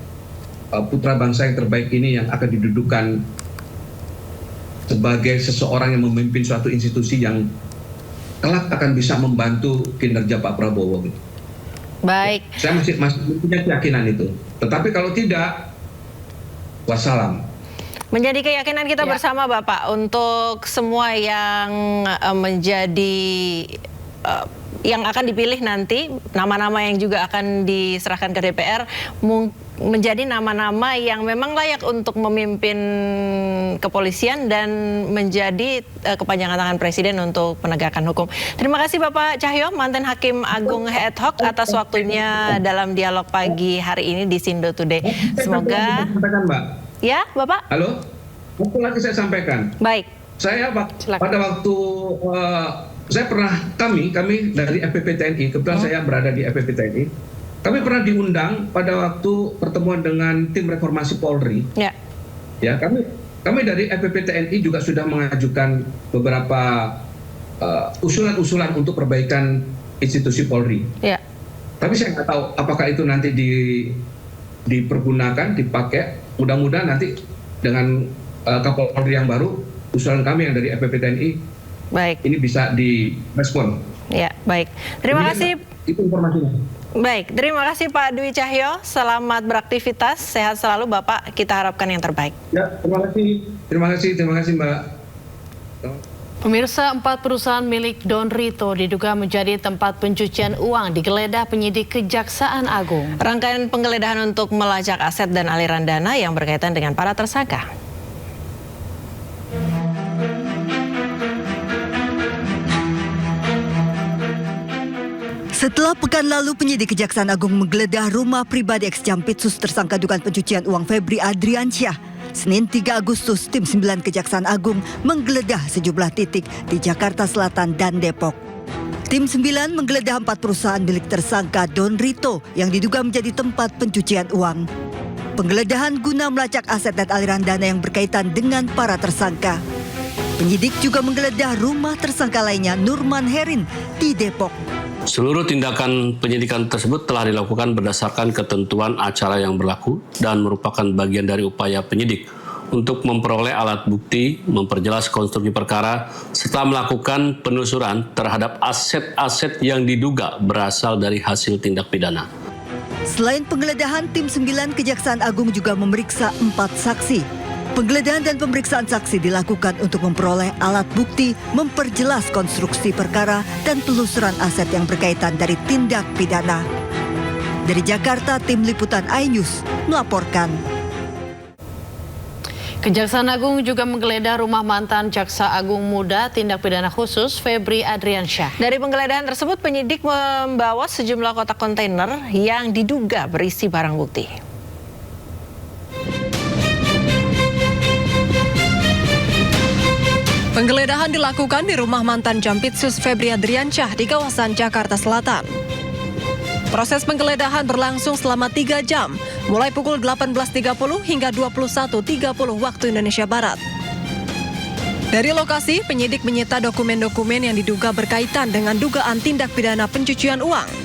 putra bangsa yang terbaik ini yang akan didudukan sebagai seseorang yang memimpin suatu institusi yang kelak akan bisa membantu kinerja Pak Prabowo. Baik. Saya masih punya keyakinan itu. Tetapi kalau tidak, wassalam. Menjadi keyakinan kita bersama Bapak untuk semua yang menjadi yang akan dipilih nanti, nama-nama yang juga akan diserahkan ke DPR, menjadi nama-nama yang memang layak untuk memimpin kepolisian dan menjadi kepanjangan tangan Presiden untuk penegakan hukum. Terima kasih Bapak Cahyo, mantan Hakim Agung ad hoc atas waktunya dalam dialog pagi hari ini di Sindo Today. Semoga... Mbak. Ya, Bapak? Halo? Satu lagi saya sampaikan. Baik. Saya pada waktu saya pernah kami dari FPP TNI, kebetulan saya berada di FPP TNI. Kami pernah diundang pada waktu pertemuan dengan tim reformasi Polri. Ya. Ya, kami dari FPP TNI juga sudah mengajukan beberapa usulan-usulan untuk perbaikan institusi Polri. Ya. Tapi saya nggak tahu apakah itu nanti dipergunakan, dipakai. Mudah-mudahan nanti dengan Kapolri yang baru, usulan kami yang dari FPP TNI, baik, ini bisa direspon. Ya, baik. Terima kasih. Itu informasinya. Baik, terima kasih Pak Dwi Cahyo. Selamat beraktivitas, sehat selalu Bapak. Kita harapkan yang terbaik. Ya, terima kasih Mbak. Pemirsa, 4 perusahaan milik Don Rito diduga menjadi tempat pencucian uang digeledah penyidik Kejaksaan Agung. Rangkaian penggeledahan untuk melacak aset dan aliran dana yang berkaitan dengan para tersangka. Setelah pekan lalu penyidik Kejaksaan Agung menggeledah rumah pribadi ex-Jampitsus tersangka dugaan pencucian uang Febri Adriansyah, Senin 3 Agustus tim 9 Kejaksaan Agung menggeledah sejumlah titik di Jakarta Selatan dan Depok. Tim 9 menggeledah 4 perusahaan milik tersangka Don Rito yang diduga menjadi tempat pencucian uang. Penggeledahan guna melacak aset dan aliran dana yang berkaitan dengan para tersangka. Penyidik juga menggeledah rumah tersangka lainnya Nurman Herin di Depok. Seluruh tindakan penyidikan tersebut telah dilakukan berdasarkan ketentuan acara yang berlaku dan merupakan bagian dari upaya penyidik untuk memperoleh alat bukti, memperjelas konstruksi perkara, serta melakukan penelusuran terhadap aset-aset yang diduga berasal dari hasil tindak pidana. Selain penggeledahan, tim 9 Kejaksaan Agung juga memeriksa 4 saksi. Penggeledahan dan pemeriksaan saksi dilakukan untuk memperoleh alat bukti, memperjelas konstruksi perkara, dan penelusuran aset yang berkaitan dari tindak pidana. Dari Jakarta, tim liputan iNews melaporkan. Kejaksaan Agung juga menggeledah rumah mantan Jaksa Agung Muda Tindak Pidana Khusus Febri Adriansyah. Dari penggeledahan tersebut, penyidik membawa sejumlah kotak kontainer yang diduga berisi barang bukti. Penggeledahan dilakukan di rumah mantan Jampitsus Febri Adriansyah di kawasan Jakarta Selatan. Proses penggeledahan berlangsung selama 3 jam, mulai pukul 18.30 hingga 21.30 waktu Indonesia Barat. Dari lokasi, penyidik menyita dokumen-dokumen yang diduga berkaitan dengan dugaan tindak pidana pencucian uang.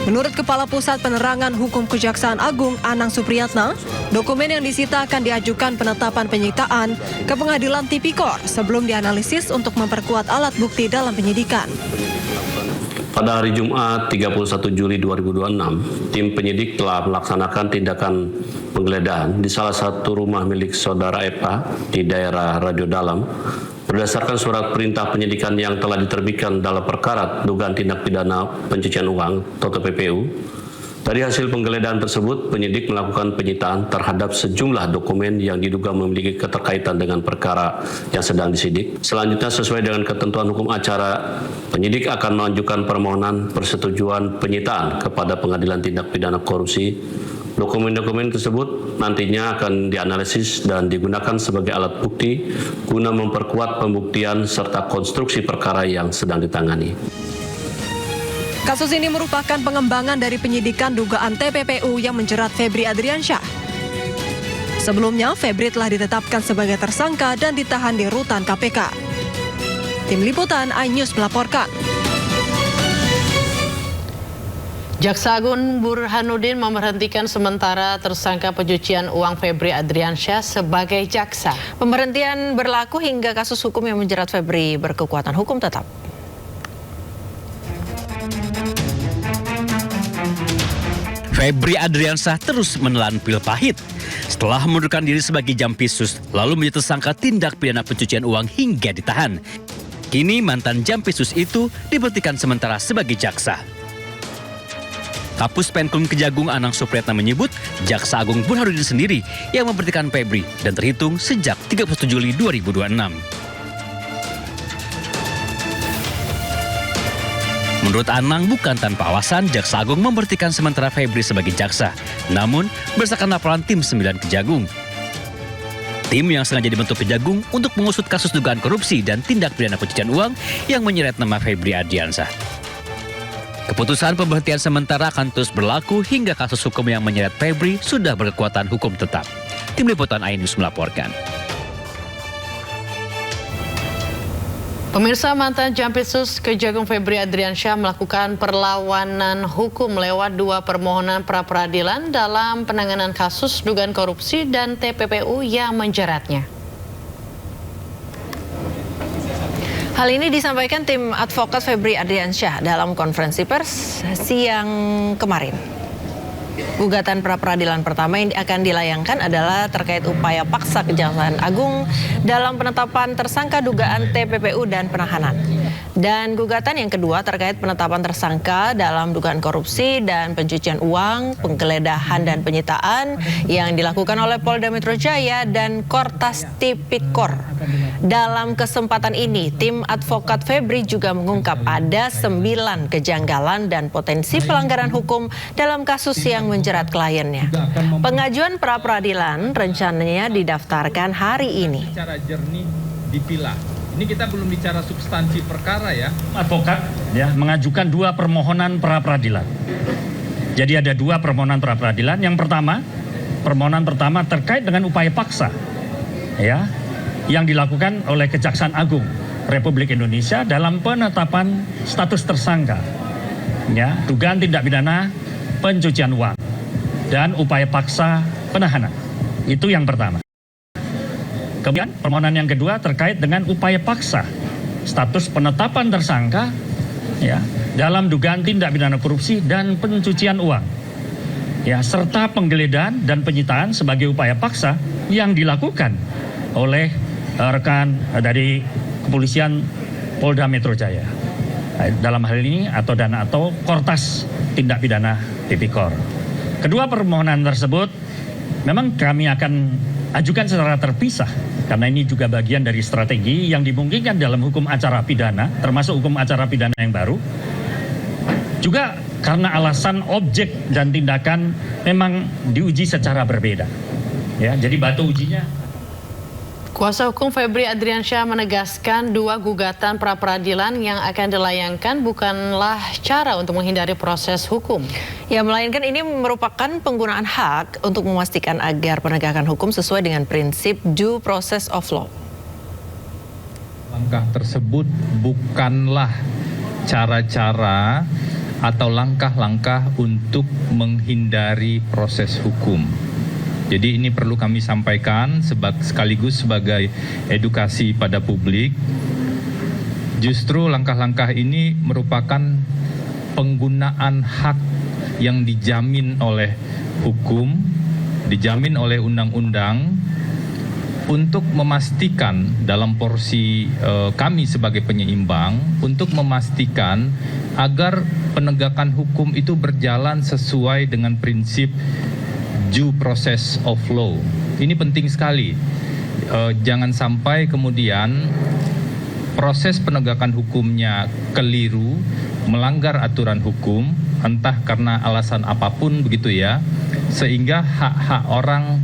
Menurut Kepala Pusat Penerangan Hukum Kejaksaan Agung Anang Supriyatna, dokumen yang disita akan diajukan penetapan penyitaan ke Pengadilan Tipikor sebelum dianalisis untuk memperkuat alat bukti dalam penyidikan. Pada hari Jumat 31 Juli 2026, tim penyidik telah melaksanakan tindakan penggeledahan di salah satu rumah milik saudara Epa di daerah Radio Dalam. Berdasarkan surat perintah penyidikan yang telah diterbitkan dalam perkara dugaan tindak pidana pencucian uang atau PPU, dari hasil penggeledahan tersebut, penyidik melakukan penyitaan terhadap sejumlah dokumen yang diduga memiliki keterkaitan dengan perkara yang sedang disidik. Selanjutnya, sesuai dengan ketentuan hukum acara, penyidik akan melanjutkan permohonan persetujuan penyitaan kepada Pengadilan Tindak Pidana Korupsi. Dokumen-dokumen tersebut nantinya akan dianalisis dan digunakan sebagai alat bukti guna memperkuat pembuktian serta konstruksi perkara yang sedang ditangani. Kasus ini merupakan pengembangan dari penyidikan dugaan TPPU yang menjerat Febri Adriansyah. Sebelumnya, Febri telah ditetapkan sebagai tersangka dan ditahan di rutan KPK. Tim Liputan iNews melaporkan. Jaksa Agung Burhanuddin memberhentikan sementara tersangka pencucian uang Febri Adriansyah sebagai jaksa. Pemberhentian berlaku hingga kasus hukum yang menjerat Febri berkekuatan hukum tetap. Febri Adriansyah terus menelan pil pahit. Setelah mengundurkan diri sebagai Jampitsus, lalu menjadi tersangka tindak pidana pencucian uang hingga ditahan. Kini mantan Jampitsus itu diberhentikan sementara sebagai jaksa. Kapus Penkum Kejagung Anang Supriyatna menyebut Jaksa Agung Burhanuddin sendiri yang memberhentikan Febri dan terhitung sejak 31 Juli 2026. Menurut Anang, bukan tanpa alasan Jaksa Agung memberhentikan sementara Febri sebagai jaksa, namun berdasarkan laporan tim 9 Kejagung. Tim yang sengaja dibentuk Kejagung untuk mengusut kasus dugaan korupsi dan tindak pidana pencucian uang yang menyeret nama Febri Ardiansyah. Keputusan pemberhentian sementara akan terus berlaku hingga kasus hukum yang menyeret Febri sudah berkekuatan hukum tetap. Tim Liputan iNews melaporkan. Pemirsa, mantan Jampitsus Kejagung Febri Ardiansyah melakukan perlawanan hukum lewat 2 permohonan pra-peradilan dalam penanganan kasus dugaan korupsi dan TPPU yang menjeratnya. Hal ini disampaikan tim advokat Febri Ardiansyah dalam konferensi pers siang kemarin. Gugatan pra-peradilan pertama yang akan dilayangkan adalah terkait upaya paksa Kejaksaan Agung dalam penetapan tersangka dugaan TPPU dan penahanan. Dan gugatan yang kedua terkait penetapan tersangka dalam dugaan korupsi dan pencucian uang, penggeledahan dan penyitaan yang dilakukan oleh Polda Metro Jaya dan Kortas Tipikor. Dalam kesempatan ini, tim advokat Febri juga mengungkap ada 9 kejanggalan dan potensi pelanggaran hukum dalam kasus yang menjerat kliennya. Pengajuan pra-peradilan rencananya didaftarkan hari ini. Secara jernih dipilah. Ini kita belum bicara substansi perkara ya. Advokat ya mengajukan 2 permohonan pra-peradilan. Jadi ada 2 permohonan pra-peradilan. Yang pertama, permohonan pertama terkait dengan upaya paksa ya yang dilakukan oleh Kejaksaan Agung Republik Indonesia dalam penetapan status tersangka ya dugaan tindak pidana pencucian uang dan upaya paksa penahanan. Itu yang pertama. Kemudian permohonan yang kedua terkait dengan upaya paksa status penetapan tersangka ya dalam dugaan tindak pidana korupsi dan pencucian uang ya serta penggeledahan dan penyitaan sebagai upaya paksa yang dilakukan oleh rekan dari kepolisian Polda Metro Jaya dalam hal ini atau Kortas Tindak Pidana Tipikor. Kedua permohonan tersebut memang kami akan ajukan secara terpisah karena ini juga bagian dari strategi yang dimungkinkan dalam hukum acara pidana, termasuk hukum acara pidana yang baru. Juga karena alasan objek dan tindakan memang diuji secara berbeda. Ya, jadi batu ujinya. Kuasa hukum Febri Ardiansyah menegaskan 2 gugatan pra-peradilan yang akan dilayangkan bukanlah cara untuk menghindari proses hukum. Ya, melainkan ini merupakan penggunaan hak untuk memastikan agar penegakan hukum sesuai dengan prinsip due process of law. Langkah tersebut bukanlah cara-cara atau langkah-langkah untuk menghindari proses hukum. Jadi ini perlu kami sampaikan sekaligus sebagai edukasi pada publik. Justru langkah-langkah ini merupakan penggunaan hak yang dijamin oleh hukum, dijamin oleh undang-undang untuk memastikan dalam porsi kami sebagai penyeimbang untuk memastikan agar penegakan hukum itu berjalan sesuai dengan prinsip due process of law. Ini penting sekali. Jangan sampai kemudian proses penegakan hukumnya keliru, melanggar aturan hukum, entah karena alasan apapun begitu ya, sehingga hak-hak orang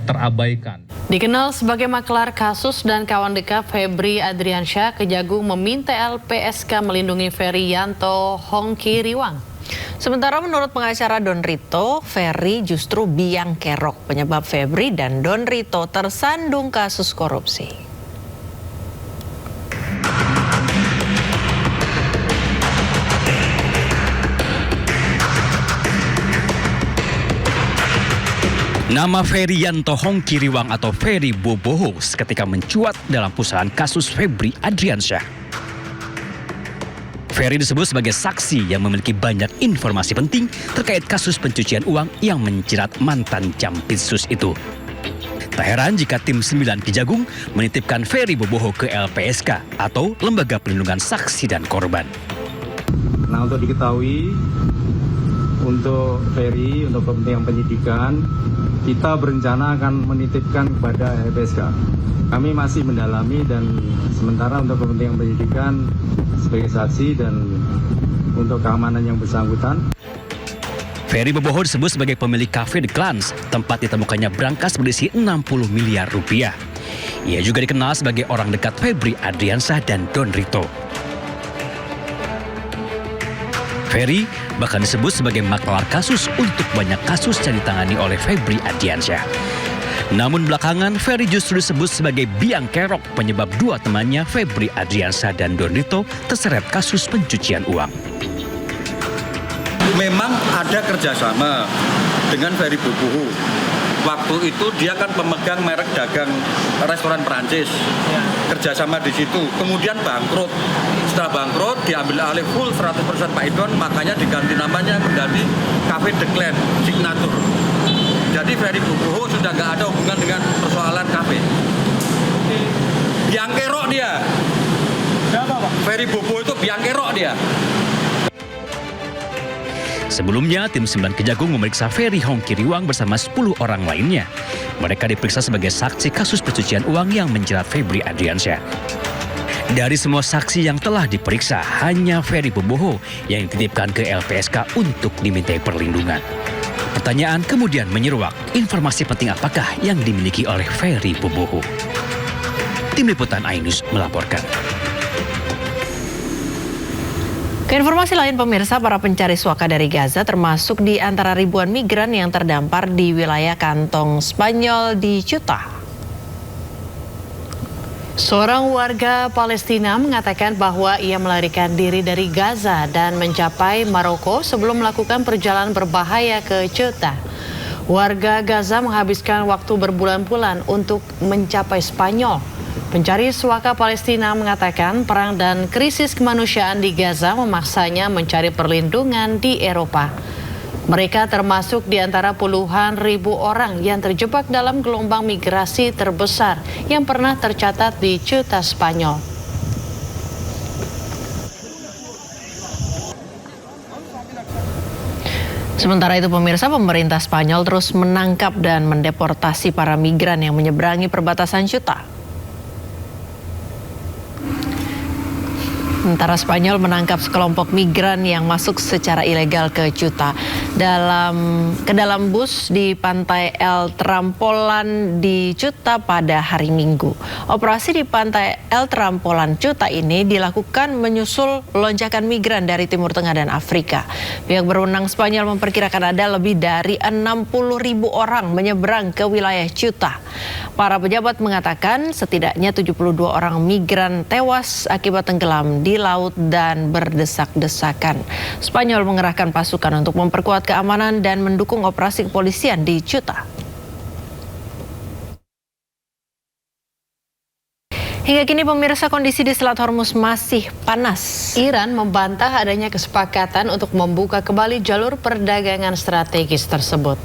terabaikan. Dikenal sebagai maklar kasus dan kawan dekat Febri Ardiansyah, Kejagung meminta LPSK melindungi Ferryanto Hongki Riwang. Sementara menurut pengacara Don Rito, Ferry justru biang kerok penyebab Febri dan Don Rito tersandung kasus korupsi. Nama Ferryanto Hongki Riwang atau Ferry Boboho seketika mencuat dalam pusaran kasus Febri Ardiansyah. Ferry disebut sebagai saksi yang memiliki banyak informasi penting terkait kasus pencucian uang yang menjerat mantan Jampitsus itu. Tak heran jika tim 9 Kejagung menitipkan Ferry Boboho ke LPSK atau Lembaga Perlindungan Saksi dan Korban. Nah, untuk diketahui untuk Ferry, untuk kepentingan penyidikan, kita berencana akan menitipkan kepada LPSK. Kami masih mendalami dan sementara untuk kepentingan penyidikan sebagai saksi dan untuk keamanan yang bersangkutan. Ferry Boboho disebut sebagai pemilik kafe The Clans, tempat ditemukannya brankas berisi 60 miliar rupiah. Ia juga dikenal sebagai orang dekat Febri Adriansyah dan Don Rito. Ferry bahkan disebut sebagai maklar kasus untuk banyak kasus yang ditangani oleh Febri Adriansyah. Namun belakangan Ferry justru disebut sebagai biang kerok penyebab dua temannya Febri Adriansyah dan Don Rito terseret kasus pencucian uang. Memang ada kerjasama dengan Ferry Boboho. Waktu itu dia kan pemegang merek dagang restoran Perancis. Kerjasama di situ. Kemudian bangkrut. Setelah bangkrut diambil alih full 100% Pak Idon, makanya diganti namanya menjadi Cafe The Clan Signature. Jadi Ferry Boboho sudah nggak ada hubungan dengan persoalan kafe. Biang kerok dia. Siapa, Pak? Ferry Boboho itu biang kerok dia. Sebelumnya, tim 9 Kejagung memeriksa Ferry Hongkiriwang bersama 10 orang lainnya. Mereka diperiksa sebagai saksi kasus pencucian uang yang menjerat Febri Adriansyah. Dari semua saksi yang telah diperiksa, hanya Ferry Boboho yang dititipkan ke LPSK untuk dimintai perlindungan. Pertanyaan kemudian menyeruak, informasi penting apakah yang dimiliki oleh Ferry Boboho? Tim Liputan Ainus melaporkan. Ke informasi lain pemirsa, para pencari suaka dari Gaza termasuk di antara ribuan migran yang terdampar di wilayah kantong Spanyol di Ceuta. Seorang warga Palestina mengatakan bahwa ia melarikan diri dari Gaza dan mencapai Maroko sebelum melakukan perjalanan berbahaya ke Ceuta. Warga Gaza menghabiskan waktu berbulan-bulan untuk mencapai Spanyol. Pencari suaka Palestina mengatakan perang dan krisis kemanusiaan di Gaza memaksanya mencari perlindungan di Eropa. Mereka termasuk di antara puluhan ribu orang yang terjebak dalam gelombang migrasi terbesar yang pernah tercatat di Ceuta, Spanyol. Sementara itu pemirsa, pemerintah Spanyol terus menangkap dan mendeportasi para migran yang menyeberangi perbatasan Ceuta. Sementara Spanyol menangkap sekelompok migran yang masuk secara ilegal ke Ceuta ke dalam bus di pantai El Trampolan di Ceuta pada hari Minggu. Operasi di pantai El Trampolan Ceuta ini dilakukan menyusul lonjakan migran dari Timur Tengah dan Afrika. Pihak berwenang Spanyol memperkirakan ada lebih dari 60.000 orang menyeberang ke wilayah Ceuta. Para pejabat mengatakan setidaknya 72 orang migran tewas akibat tenggelam di laut dan berdesak-desakan. Spanyol mengerahkan pasukan untuk memperkuat keamanan dan mendukung operasi kepolisian di Ceuta. Hingga kini pemirsa, kondisi di Selat Hormuz masih panas. Iran membantah adanya kesepakatan untuk membuka kembali jalur perdagangan strategis tersebut.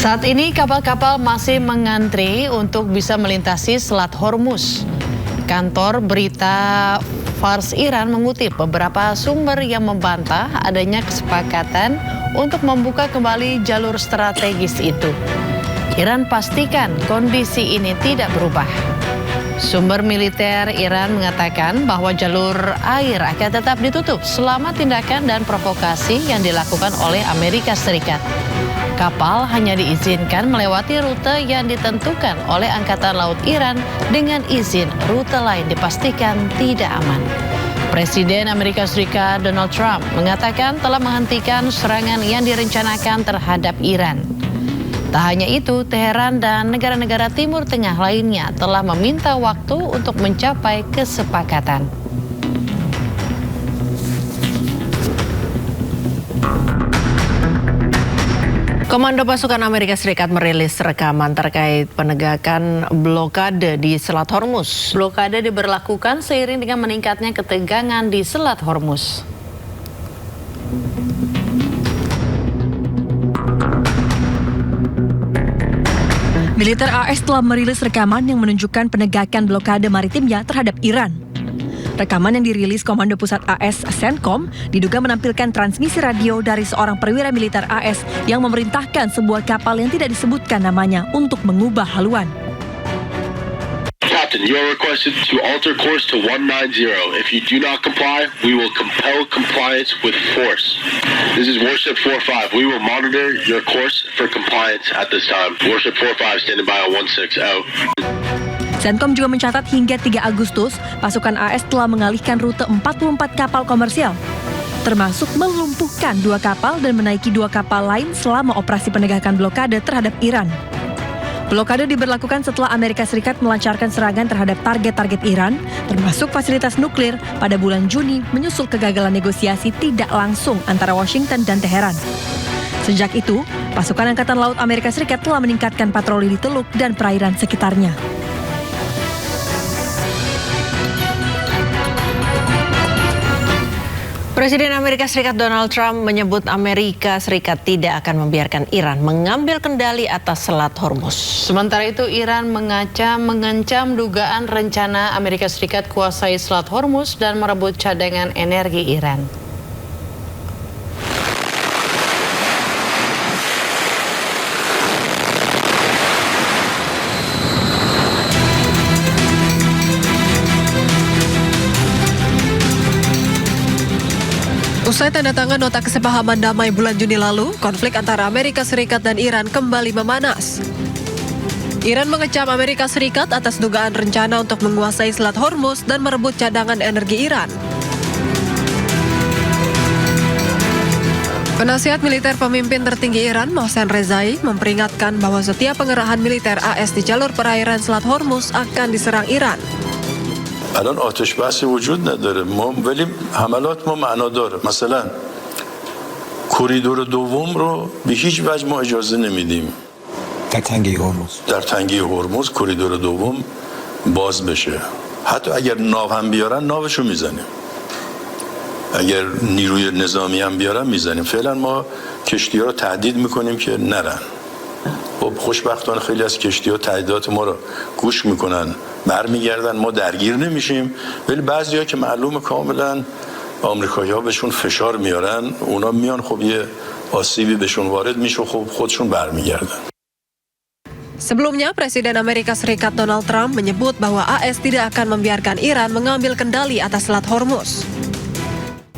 Saat ini kapal-kapal masih mengantri untuk bisa melintasi Selat Hormuz. Kantor berita Fars Iran mengutip beberapa sumber yang membantah adanya kesepakatan untuk membuka kembali jalur strategis itu. Iran pastikan kondisi ini tidak berubah. Sumber militer Iran mengatakan bahwa jalur air akan tetap ditutup selama tindakan dan provokasi yang dilakukan oleh Amerika Serikat. Kapal hanya diizinkan melewati rute yang ditentukan oleh Angkatan Laut Iran, dengan izin rute lain dipastikan tidak aman. Presiden Amerika Serikat Donald Trump mengatakan telah menghentikan serangan yang direncanakan terhadap Iran. Tak hanya itu, Teheran dan negara-negara Timur Tengah lainnya telah meminta waktu untuk mencapai kesepakatan. Komando pasukan Amerika Serikat merilis rekaman terkait penegakan blokade di Selat Hormuz. Blokade diberlakukan seiring dengan meningkatnya ketegangan di Selat Hormuz. Militer AS telah merilis rekaman yang menunjukkan penegakan blokade maritimnya terhadap Iran. Rekaman yang dirilis Komando Pusat AS CENTCOM diduga menampilkan transmisi radio dari seorang perwira militer AS yang memerintahkan sebuah kapal yang tidak disebutkan namanya untuk mengubah haluan. Captain, you are requested to alter course to 190. If you do not comply, we will compel compliance with force. This is Warship 45. We will monitor your course for compliance at this time. Warship 45 standing by on 16 out. CENTCOM juga mencatat hingga 3 Agustus, pasukan AS telah mengalihkan rute 44 kapal komersial, termasuk melumpuhkan 2 kapal dan menaiki 2 kapal lain selama operasi penegakan blokade terhadap Iran. Blokade diberlakukan setelah Amerika Serikat melancarkan serangan terhadap target-target Iran, termasuk fasilitas nuklir pada bulan Juni menyusul kegagalan negosiasi tidak langsung antara Washington dan Teheran. Sejak itu, pasukan Angkatan Laut Amerika Serikat telah meningkatkan patroli di Teluk dan perairan sekitarnya. Presiden Amerika Serikat Donald Trump menyebut Amerika Serikat tidak akan membiarkan Iran mengambil kendali atas Selat Hormuz. Sementara itu, Iran mengancam dugaan rencana Amerika Serikat kuasai Selat Hormuz dan merebut cadangan energi Iran. Usai tanda tangan nota kesepahaman damai bulan Juni lalu, konflik antara Amerika Serikat dan Iran kembali memanas. Iran mengecam Amerika Serikat atas dugaan rencana untuk menguasai Selat Hormuz dan merebut cadangan energi Iran. Penasihat militer pemimpin tertinggi Iran, Mohsen Rezai, memperingatkan bahwa setiap pengerahan militer AS di jalur perairan Selat Hormuz akan diserang Iran. الان آتش بحثی وجود نداره ولی حملات ما معنا داره مثلا کوریدور دوم رو به هیچ وجه ما اجازه نمیدیم در تنگه هرمز کوریدور دوم باز بشه حتی اگر ناو هم بیارن ناوشو میزنیم اگر نیروی نظامی هم بیارن میزنیم فعلا ما کشتی‌ها رو تهدید میکنیم که نرن خب خوشبختانه خیلی از کشتی‌ها تهدیدات ما رو گوش میکنن برمیگردن ما درگیر نمیشیم ولی بعضی‌ها که معلومه کاملا آمریکایی‌ها بهشون فشار میارن اونا میان خب یه آسیبی بهشون وارد میشه خب خودشون برمیگردن. Sebelumnya, Presiden Amerika Serikat Donald Trump menyebut bahwa AS tidak akan membiarkan Iran mengambil kendali atas Selat Hormuz.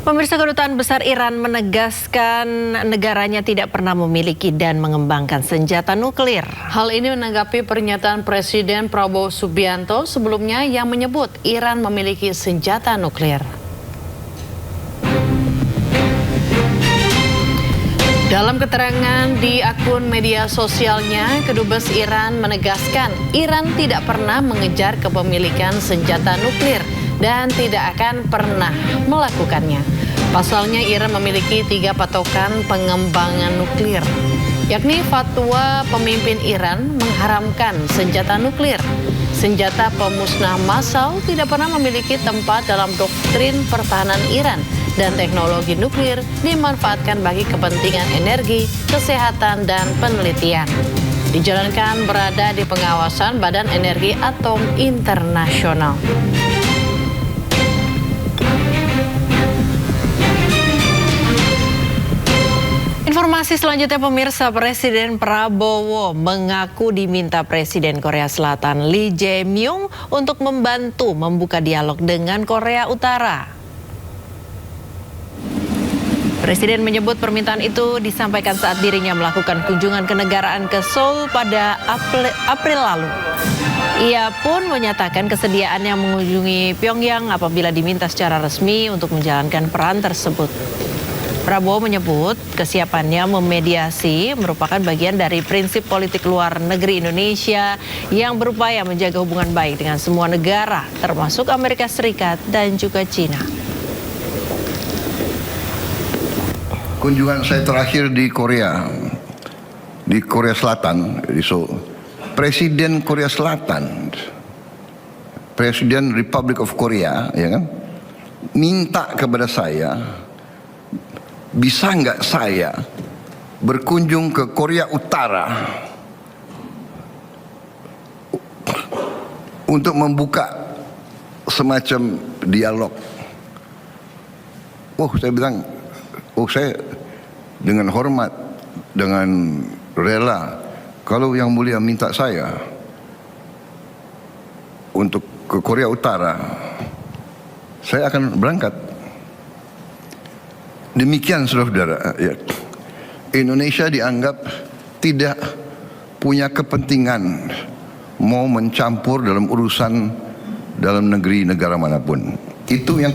Pemirsa, Kedutaan Besar Iran menegaskan negaranya tidak pernah memiliki dan mengembangkan senjata nuklir. Hal ini menanggapi pernyataan Presiden Prabowo Subianto sebelumnya yang menyebut Iran memiliki senjata nuklir. Dalam keterangan di akun media sosialnya, Kedubes Iran menegaskan Iran tidak pernah mengejar kepemilikan senjata nuklir dan tidak akan pernah melakukannya. Pasalnya, Iran memiliki 3 patokan pengembangan nuklir, yakni fatwa pemimpin Iran mengharamkan senjata nuklir. Senjata pemusnah massal tidak pernah memiliki tempat dalam doktrin pertahanan Iran, dan teknologi nuklir dimanfaatkan bagi kepentingan energi, kesehatan, dan penelitian. Dijalankan berada di pengawasan Badan Energi Atom Internasional. Informasi selanjutnya, pemirsa, Presiden Prabowo mengaku diminta Presiden Korea Selatan Lee Jae-myung untuk membantu membuka dialog dengan Korea Utara. Presiden menyebut permintaan itu disampaikan saat dirinya melakukan kunjungan kenegaraan ke Seoul pada April lalu. Ia pun menyatakan kesediaannya mengunjungi Pyongyang apabila diminta secara resmi untuk menjalankan peran tersebut. Prabowo menyebut kesiapannya memediasi merupakan bagian dari prinsip politik luar negeri Indonesia yang berupaya menjaga hubungan baik dengan semua negara, termasuk Amerika Serikat dan juga China. Kunjungan saya terakhir di Korea Selatan, di Seoul. Presiden Korea Selatan, Presiden Republic of Korea, ya kan, minta kepada saya, bisa nggak saya berkunjung ke Korea Utara untuk membuka semacam dialog. Saya bilang, saya dengan hormat, dengan rela, kalau Yang Mulia minta saya untuk ke Korea Utara, saya akan berangkat. Demikian saudara-saudara, ya. Indonesia dianggap tidak punya kepentingan mau mencampur dalam urusan dalam negeri negara manapun. Itu yang